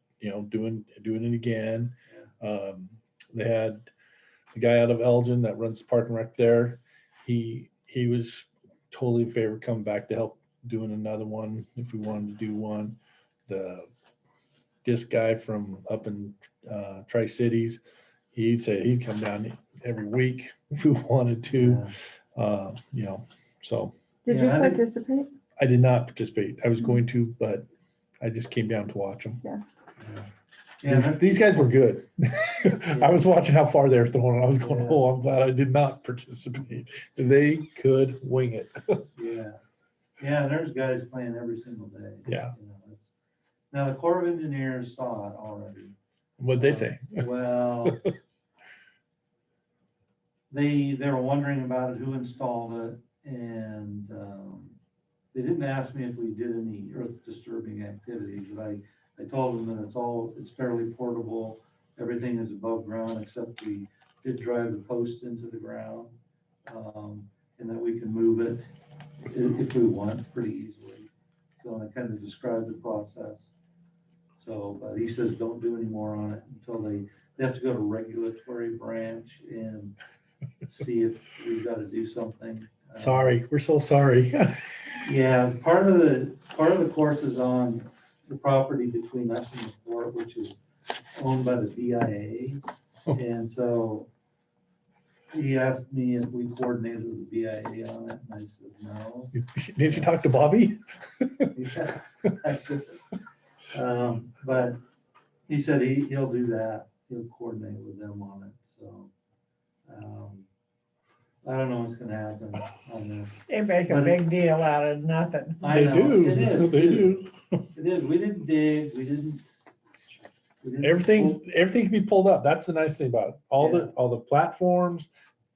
doing it again. They had the guy out of Elgin that runs the park and rec there. He was totally in favor of coming back to help doing another one if we wanted to do one. This guy from up in Tri-Cities, he'd say he'd come down every week if we wanted to. So
Did you participate?
I did not participate. I was going to, but I just came down to watch them. These guys were good. I was watching how far they were throwing. I was going, oh, I'm glad I did not participate. They could wing it.
Yeah, there's guys playing every single day.
Yeah.
Now, the Corps of Engineers saw it already.
What'd they say?
Well, they were wondering about it, who installed it, and they didn't ask me if we did any earth disturbing activities, but I told them that it's fairly portable. Everything is above ground, except we did drive the post into the ground, and that we can move it if we want pretty easily. So I kind of described the process. So, but he says don't do any more on it until they have to go to regulatory branch and see if we've got to do something.
Sorry, we're so sorry.
Yeah, part of the course is on the property between us and the fort, which is owned by the BIA. And so he asked me if we coordinated with the BIA on it, and I said no.
Did you talk to Bobby?
Yeah, I said, but he said he'll do that. He'll coordinate with them on it. So I don't know what's going to happen on this.
They make a big deal out of nothing.
I know.
do.
It is.
They do.
It is. We didn't dig. We didn't
everything can be pulled up. That's the nice thing about it. All the platforms,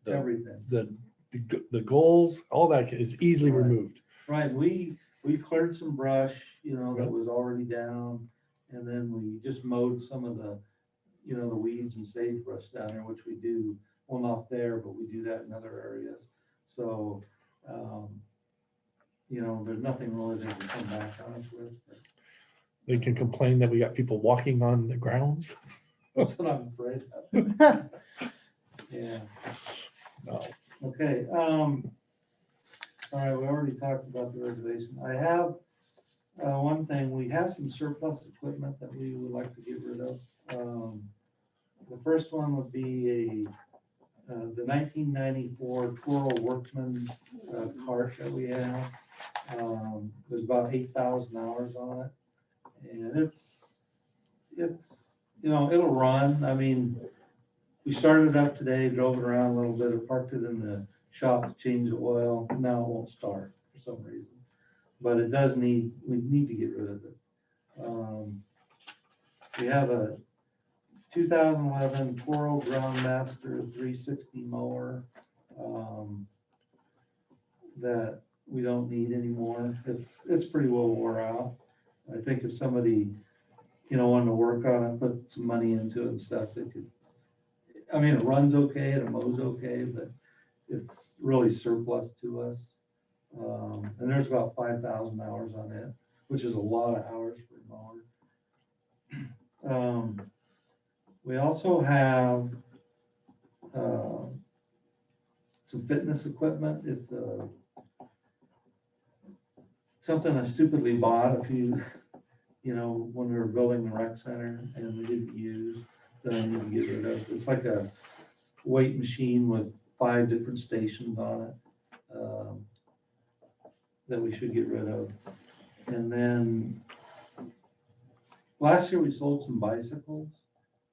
Everything.
the goals, all that is easily
Right.
removed.
Right, we cleared some brush, that was already down, and then we just mowed some of the, the weeds and sagebrush down there, which we do, well, not there, but we do that in other areas. So, there's nothing really they can come back on us with.
They can complain that we got people walking on the grounds.
That's what I'm afraid of. Yeah.
No.
Okay, all right, we already talked about the reservation. I have one thing, we have some surplus equipment that we would like to get rid of. The first one would be the 1994 Toro Workman cart that we have. There's about 8,000 hours on it. And it's it'll run. I mean, we started it up today, drove it around a little bit, parked it in the shop to change the oil. Now it won't start for some reason. But it does we need to get rid of it. We have a 2011 Toro Groundmaster 360 mower that we don't need anymore. It's pretty well wore out. I think if somebody, wanted to work on it, put some money into it and stuff, they could. I mean, it runs okay, it mows okay, but it's really surplus to us. And there's about 5,000 hours on it, which is a lot of hours for a mower. We also have some fitness equipment. It's something I stupidly bought a few, when we were building the rec center and we didn't use, that I need to get rid of. It's like a weight machine with 5 different stations on it that we should get rid of. And then last year we sold some bicycles.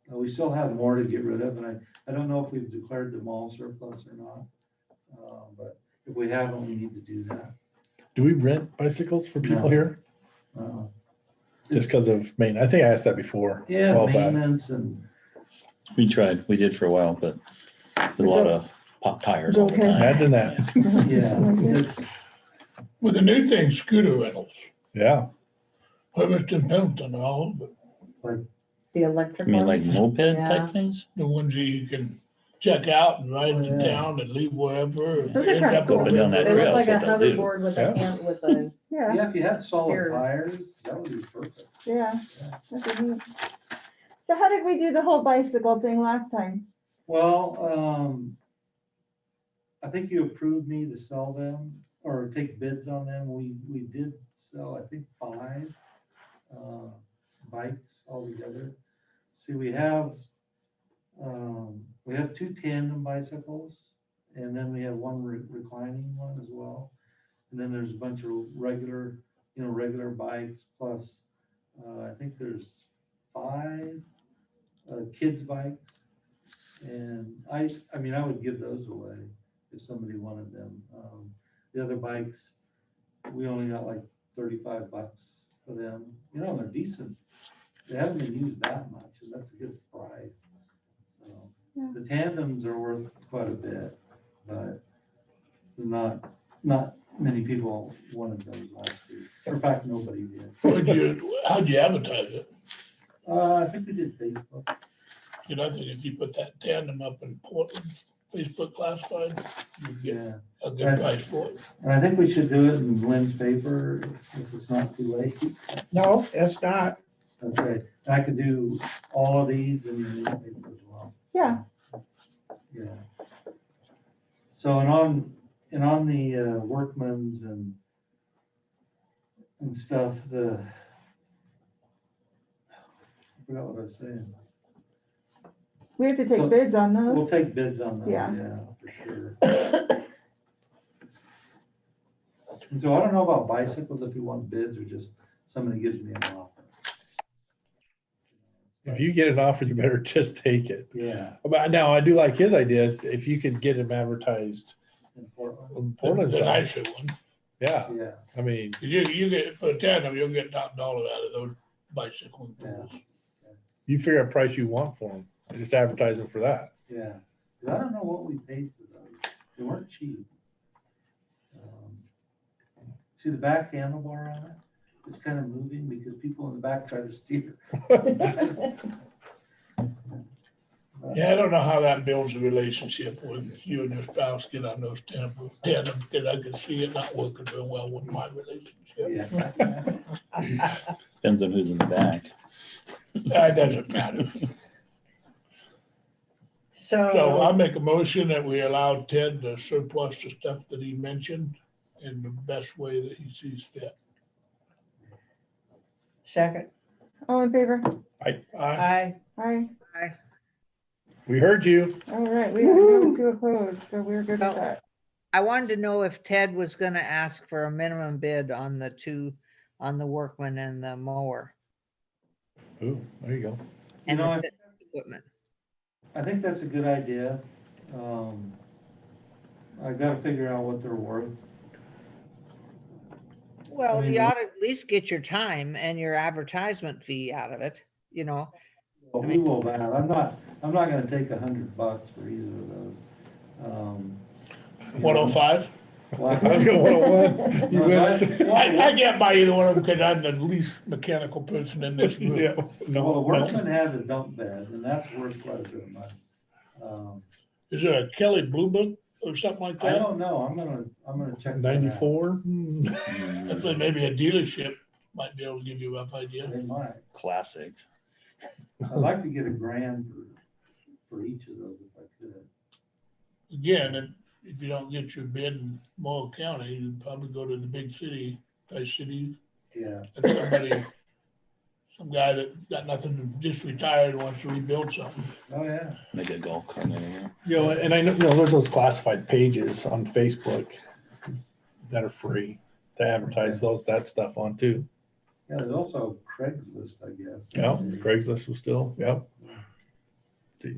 We still have more to get rid of, and I don't know if we've declared them all surplus or not. But if we haven't, we need to do that.
Do we rent bicycles for people
No.
here? Just because of maintenance? I think I asked that before.
Yeah,
Well, but
maintenance and.
We tried, we did for a while, but a lot of pop tires all the
Okay.
time.
imagine that.
Yeah. it's-
With the new thing, scooter rentals,
Yeah.
Hermiston, Pendleton, all of it,
The electric
I mean, like
ones.
moped
Yeah.
type things?
the ones that you can check out and ride
Oh,
to
yeah.
town and leave wherever.
Those are kinda
Go up and down that
They
trail.
look like a
That's what they'll do.
hoverboard with
Yeah.
a hand, with a,
Yeah,
Yeah, if you had solid
Steer.
tires, that would be perfect.
yeah. That'd be neat. So how did we do the whole bicycle thing last time?
Well, I think you approved me to sell them or take bids on them. We did sell, I think, 5 bikes altogether. See, we have 2 tandem bicycles, and then we have one reclining one as well. And then there's a bunch of regular bikes plus, I think there's 5 kids bikes. And I mean, I would give those away if somebody wanted them. The other bikes, we only got like $35 for them. They're decent. They haven't been used that much, and that's a good price. So
Yeah.
the tandems are worth quite a bit, but not many people wanted those last year. In fact, nobody did.
How'd you advertise it?
I think we did Facebook.
I think if you put that tandem up in Portland's Facebook classified, you'd get
Yeah.
a good price for it.
And I think we should do it in Lynn's paper if it's not too late.
No, it's not.
Okay, I could do all of these in your newspaper as well.
Yeah.
Yeah. So, and on the workman's and stuff, I forgot what I was saying.
We have to take
So,
bids on
We'll
those.
take bids on those,
Yeah.
yeah, for sure. And so I don't know about bicycles, if you want bids or just somebody gives me an offer.
If you get an offer, you better just take it.
Yeah,
But now I do like his idea. If you could get him advertised
in Portland,
in Portland,
The
side.
nicer one.
Yeah.
yeah.
I mean,
You get, for a tandem, you'll get top dollar out of those bicycle pools.
You figure out a price you want for them, and just advertise them for that.
Yeah, 'cause I don't know what we paid for those. They weren't cheap. See the back handlebar on it? It's kind of moving because people in the back try to steer.
Yeah, I don't know how that builds a relationship when you and your spouse get on those tandems, because I can see it not working real well with my relationship.
Yeah.
Depends on who's in the back.
It doesn't matter. So I make a motion that we allow Ted to surplus the stuff that he mentioned in the best way that he sees fit.
Second,
All in favor?
aye.
Aye.
We heard you.
All right, we have no to oppose, so we're good with that.
I wanted to know if Ted was gonna ask for a minimum bid on the workman and the mower.
Ooh, there you go.
And
You know,
the fitness equipment.
I think that's a good idea. I gotta figure out what they're worth.
Well,
I mean,
you ought to at least get your time and your advertisement fee out of it, you know?
Well, we will that. I'm not gonna take $100 for either of those. You know,
105?
what?
I was going 101. You
No,
win.
I can't buy either one of them because I'm the least mechanical person in this room.
Yeah,
Well, the
no,
Workman has a dump bed, and that's worth quite a bit of money.
Is there a Kelly Blue Book or something like
I
that?
don't know. I'm gonna check that out.
94.
That's like maybe a dealership might be able to give you a rough idea.
They might.
Classics.
I'd like to get $1,000 for each of those if I could.
Again, if you don't get your bid in Moyle County, you'd probably go to the big city, cities,
Yeah.
and some guy that got nothing, just retired, wants to rebuild something.
Oh, yeah.
Make a golf cart in there.
You know, and I know, there's those classified pages on Facebook that are free to advertise that stuff on too.
Yeah, there's also Craigslist, I guess.
Yeah, Craigslist was still, yep.
I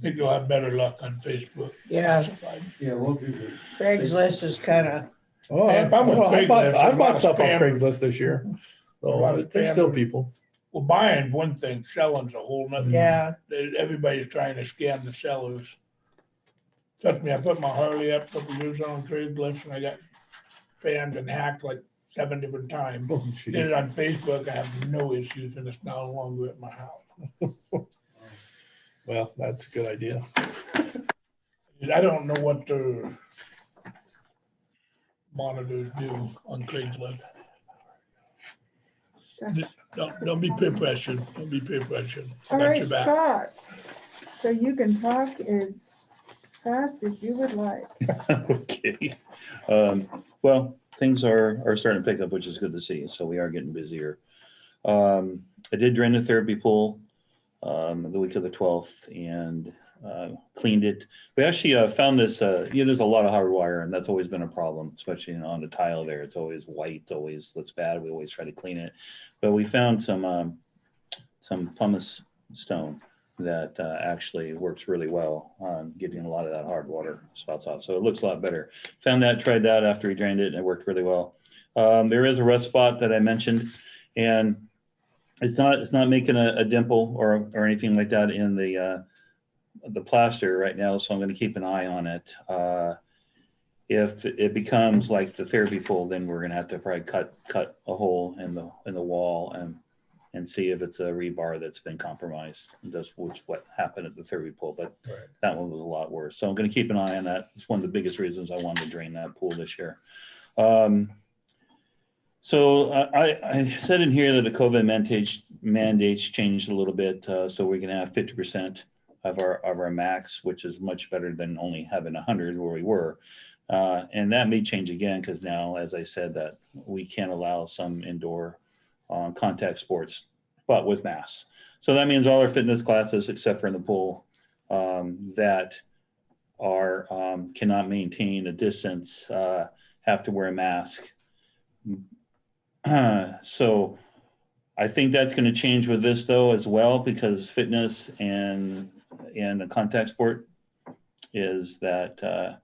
think you'll have better luck on Facebook.
Yeah.
Classified.
Yeah, we'll do the.
Craigslist is kind of,
Oh,
Yeah, if I'm with
I
Craigslist,
bought
there's a lot of
stuff off
spam.
Craigslist this year.
A lot
So
of
there's
spam.
still people.
Well, buying's one thing, selling's a whole nother.
yeah,
Everybody's trying to scam the sellers. Trust me, I put my Harley up a couple years on Craigslist and I got spammed and hacked like 7 different times.
Oh, gee.
Did it on Facebook, I have no issues and it's no longer at my house.
Well, that's a good idea.
I don't know what their monitors do on Craigslist. Don't be peer pressured. Don't be peer pressured. I
All
got
right,
your back.
Scott, so you can talk as fast as you would like.
Okay. Well, things are starting to pick up, which is good to see. So we are getting busier. I did drain the therapy pool the week of the 12th and cleaned it. We actually found this, there's a lot of hard wire and that's always been a problem, especially on the tile there. It's always white, always looks bad. We always try to clean it. But we found some pumice stone that actually works really well on getting a lot of that hard water spots off. So it looks a lot better. Found that, tried that after we drained it and it worked really well. There is a rust spot that I mentioned and it's not making a dimple or anything like that in the plaster right now. So I'm going to keep an eye on it. If it becomes like the therapy pool, then we're going to have to probably cut a hole in the wall and see if it's a rebar that's been compromised. That's what happened at the therapy pool, but
Right.
that one was a lot worse. So I'm going to keep an eye on that. It's one of the biggest reasons I wanted to drain that pool this year. So I said in here that the COVID mandates changed a little bit. So we can have 50% of our max, which is much better than only having 100 where we were. And that may change again because now, as I said, that we can allow some indoor contact sports, but with masks. So that means all our fitness classes, except for in the pool, that are cannot maintain a distance, have to wear a mask. So I think that's going to change with this though as well, because fitness and the contact sport is that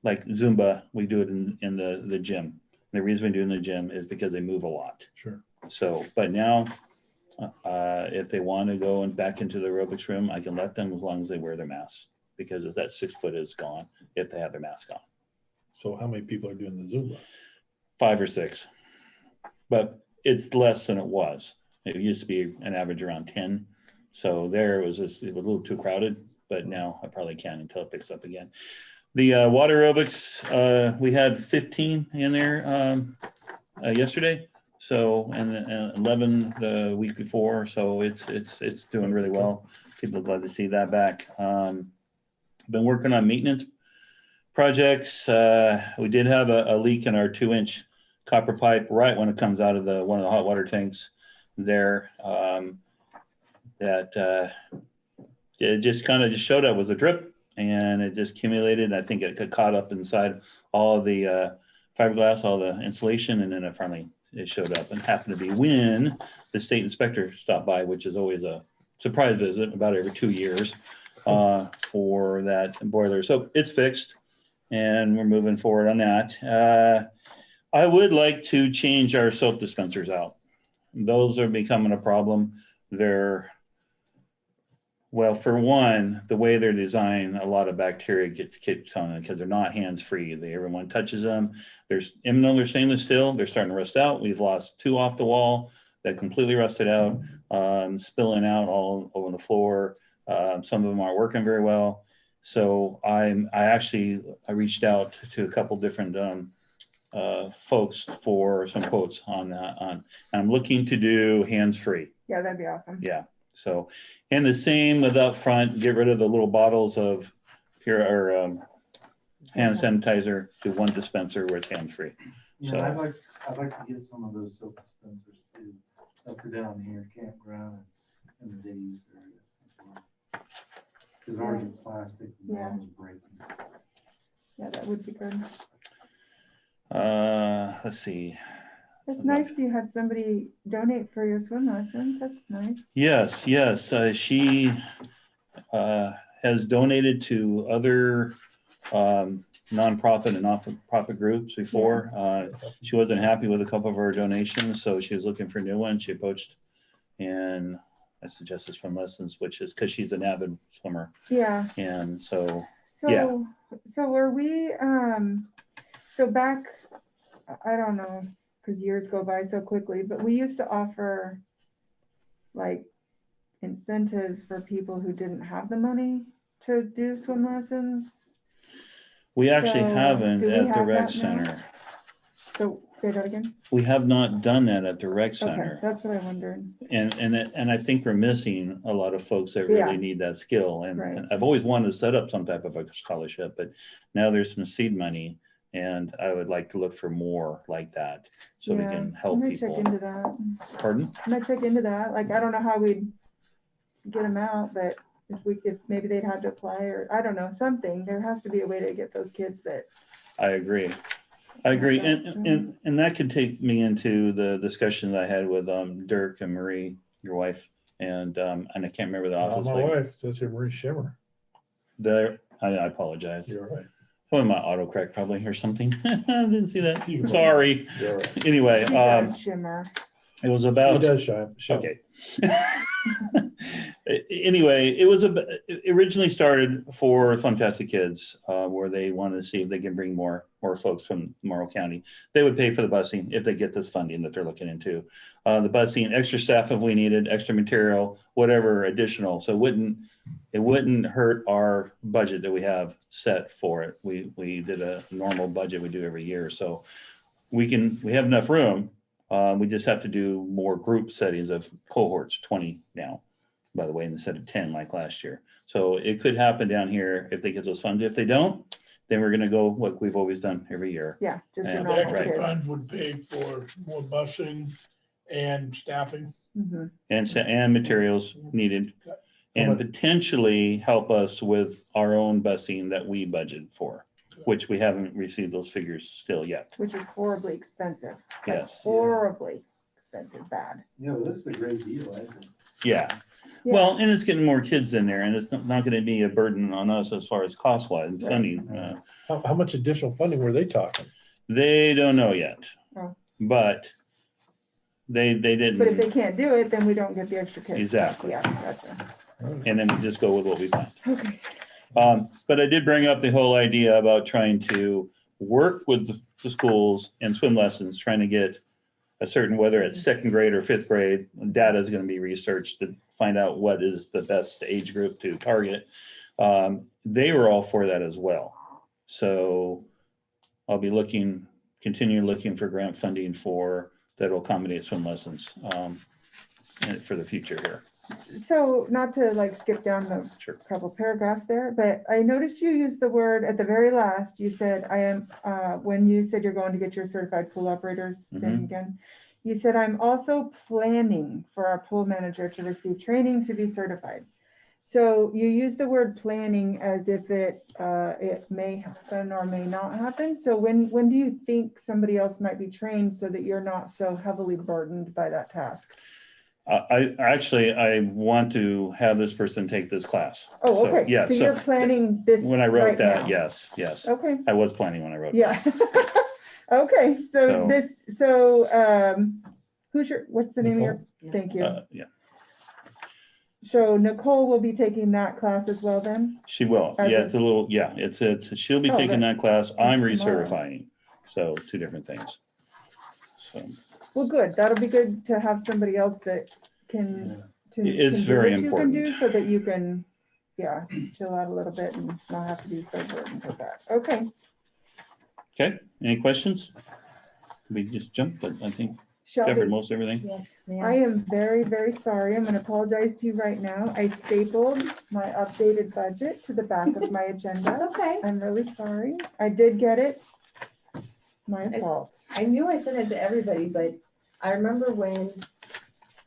like Zumba, we do it in the gym. And the reason we do it in the gym is because they move a lot.
Sure.
So, but now If they want to go and back into the aerobics room, I can let them as long as they wear their masks, because if that 6 foot is gone, if they have their mask on.
So how many people are doing the Zumba?
5 or 6, but it's less than it was. It used to be an average around 10. So there it was just, it was a little too crowded, but now I probably can until it picks up again. The water aerobics, we had 15 in there yesterday. So, and 11 the week before. So it's doing really well. People are glad to see that back. Been working on maintenance projects. We did have a leak in our 2-inch copper pipe right when it comes out of one of the hot water tanks there. It just kind of showed up with a drip, and it just accumulated. I think it got caught up inside all the fiberglass, all the insulation, and then it showed up, and happened to be when the state inspector stopped by, which is always a surprise visit about every 2 years for that boiler. So it's fixed, and we're moving forward on that. I would like to change our soap dispensers out. Those are becoming a problem. Well, for one, the way they're designed, a lot of bacteria gets on them because they're not hands-free. Everyone touches them. Even though they're stainless steel, they're starting to rust out. We've lost 2 off the wall that completely rusted out, spilling out all over the floor. Some of them aren't working very well. So I reached out to a couple different folks for some quotes on that. I'm looking to do hands-free.
Yeah, that'd be awesome.
Yeah. So, and the same with up front, get rid of the little bottles of hand sanitizer to one dispenser where it's hands-free.
Yeah,
So
I'd like to get some of those soap dispensers too, up or down here, campground and the days area as well. Because ours are plastic and
Yeah.
ours is breaking.
Yeah, that would be good.
let's see.
It's nice you had somebody donate for your swim lessons. That's nice.
Yes. She has donated to other nonprofit and not-for-profit groups before. She wasn't happy with a couple of our donations, so she was looking for new ones. She approached, and I suggested swim lessons, which is because she's an avid swimmer.
Yeah.
And so
So were we, so back, I don't know, because years go by so quickly, but we used to offer like incentives for people who didn't have the money to do swim lessons.
we actually
So,
haven't
do we
at the
have
rec
that now?
center.
So say that again.
We have not done that at the rec
Okay,
center.
that's what I wondered.
And I think we're missing a lot of folks that
Yeah.
really need that skill. And,
Right.
and I've always wanted to set up some type of a scholarship, but now there's some seed money, and I would like to look for more like that so we can help
I might check
people.
into that.
Pardon?
I might check into that. Like, I don't know how we'd get them out, but if maybe they'd have to apply, or I don't know, something. There has to be a way to get those kids that.
I agree. And,
That's,
and that could take me into the discussion that I had with Dirk and Marie, your wife, and I can't remember the office.
My wife says here Marie Shimmer.
I apologize.
You're right.
Oh, my autocorrect probably or something. I didn't see that. Sorry.
You're right.
Anyway,
She does shimmer.
it was about.
She does shine.
Okay. Anyway, it originally started for Fantastic Kids, where they wanted to see if they can bring more folks from Morrow County. They would pay for the busing if they get this funding that they're looking into. The busing, extra staff if we needed, extra material, whatever additional. So it wouldn't hurt our budget that we have set for it. We did a normal budget we do every year, so we have enough room. We just have to do more group settings of cohorts, 20 now, by the way, instead of 10 like last year. So it could happen down here if they get those funds. If they don't, then we're going to go what we've always done every year.
Yeah, just your
And
The
normal
extra
kids.
funds would pay for more busing and staffing.
Mhm.
And materials needed, and potentially help us with our own busing that we budget for, which we haven't received those figures still yet.
Which is horribly expensive. Like,
Yes.
horribly expensive, bad.
Yeah, well, this is a great deal, I think.
Yeah.
Yeah.
Well, and it's getting more kids in there, and it's not going to be a burden on us as far as cost-wise
Right.
funding.
How much additional funding were they talking?
They don't know yet,
Oh.
but They didn't.
But if they can't do it, then we don't get the extra kids.
Exactly.
Yeah, gotcha.
And then we just go with what we planned.
Okay.
But I did bring up the whole idea about trying to work with the schools and swim lessons, trying to get a certain, whether it's second grade or fifth grade, data is going to be researched to find out what is the best age group to target. They were all for that as well. So I'll be continue looking for grant funding that will accommodate swim lessons for the future here.
So not to like skip down the
Sure.
couple paragraphs there, but I noticed you used the word at the very last, you said, I am, when you said you're going to get your certified pool operators thing again, you said, I'm also planning for our pool manager to receive training to be certified. So you use the word planning as if it may happen or may not happen. So when do you think somebody else might be trained so that you're not so heavily burdened by that task?
I want to have this person take this class.
Oh, okay.
Yeah.
So you're planning this
when I wrote
right
that,
now.
yes.
Okay.
I was planning when I wrote.
Yeah. Okay. So what's the name of your? Thank you.
Yeah.
So Nicole will be taking that class as well then?
She will. It's a little. Yeah. She'll be taking that class. I'm
tomorrow.
recertifying. So two different things. So.
Well, good. That'll be good to have somebody else that can.
It's
can do
very
what
important.
You can do so that you can, chill out a little bit and not have to be so burdened with that. Okay.
Okay. Any questions? We just jumped, but I think
Shelby,
covered most everything.
Yes,
I am very, very sorry. I'm going to apologize to you right now. I stapled my updated budget to the back of my agenda.
Okay.
I'm really sorry. I did get it. My fault.
I knew I sent it to everybody, but I remember when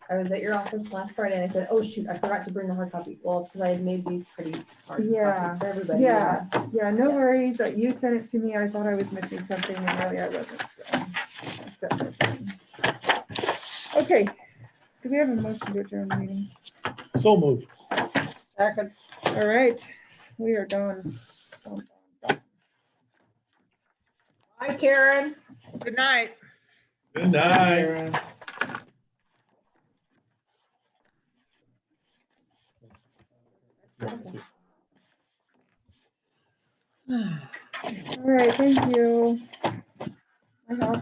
I was at your office last Friday and I said, oh shoot, I forgot to bring the hard copy. Well, it's because I had made these pretty hard copies for everybody.
Yeah, no worries. You sent it to me. I thought I was missing something and really I wasn't. So. Okay. Do we have a motion to adjourn the meeting?
So moved.
Second.
All right. We are done.
Hi, Karen.
Good night.
Good night.
All right, thank you. My house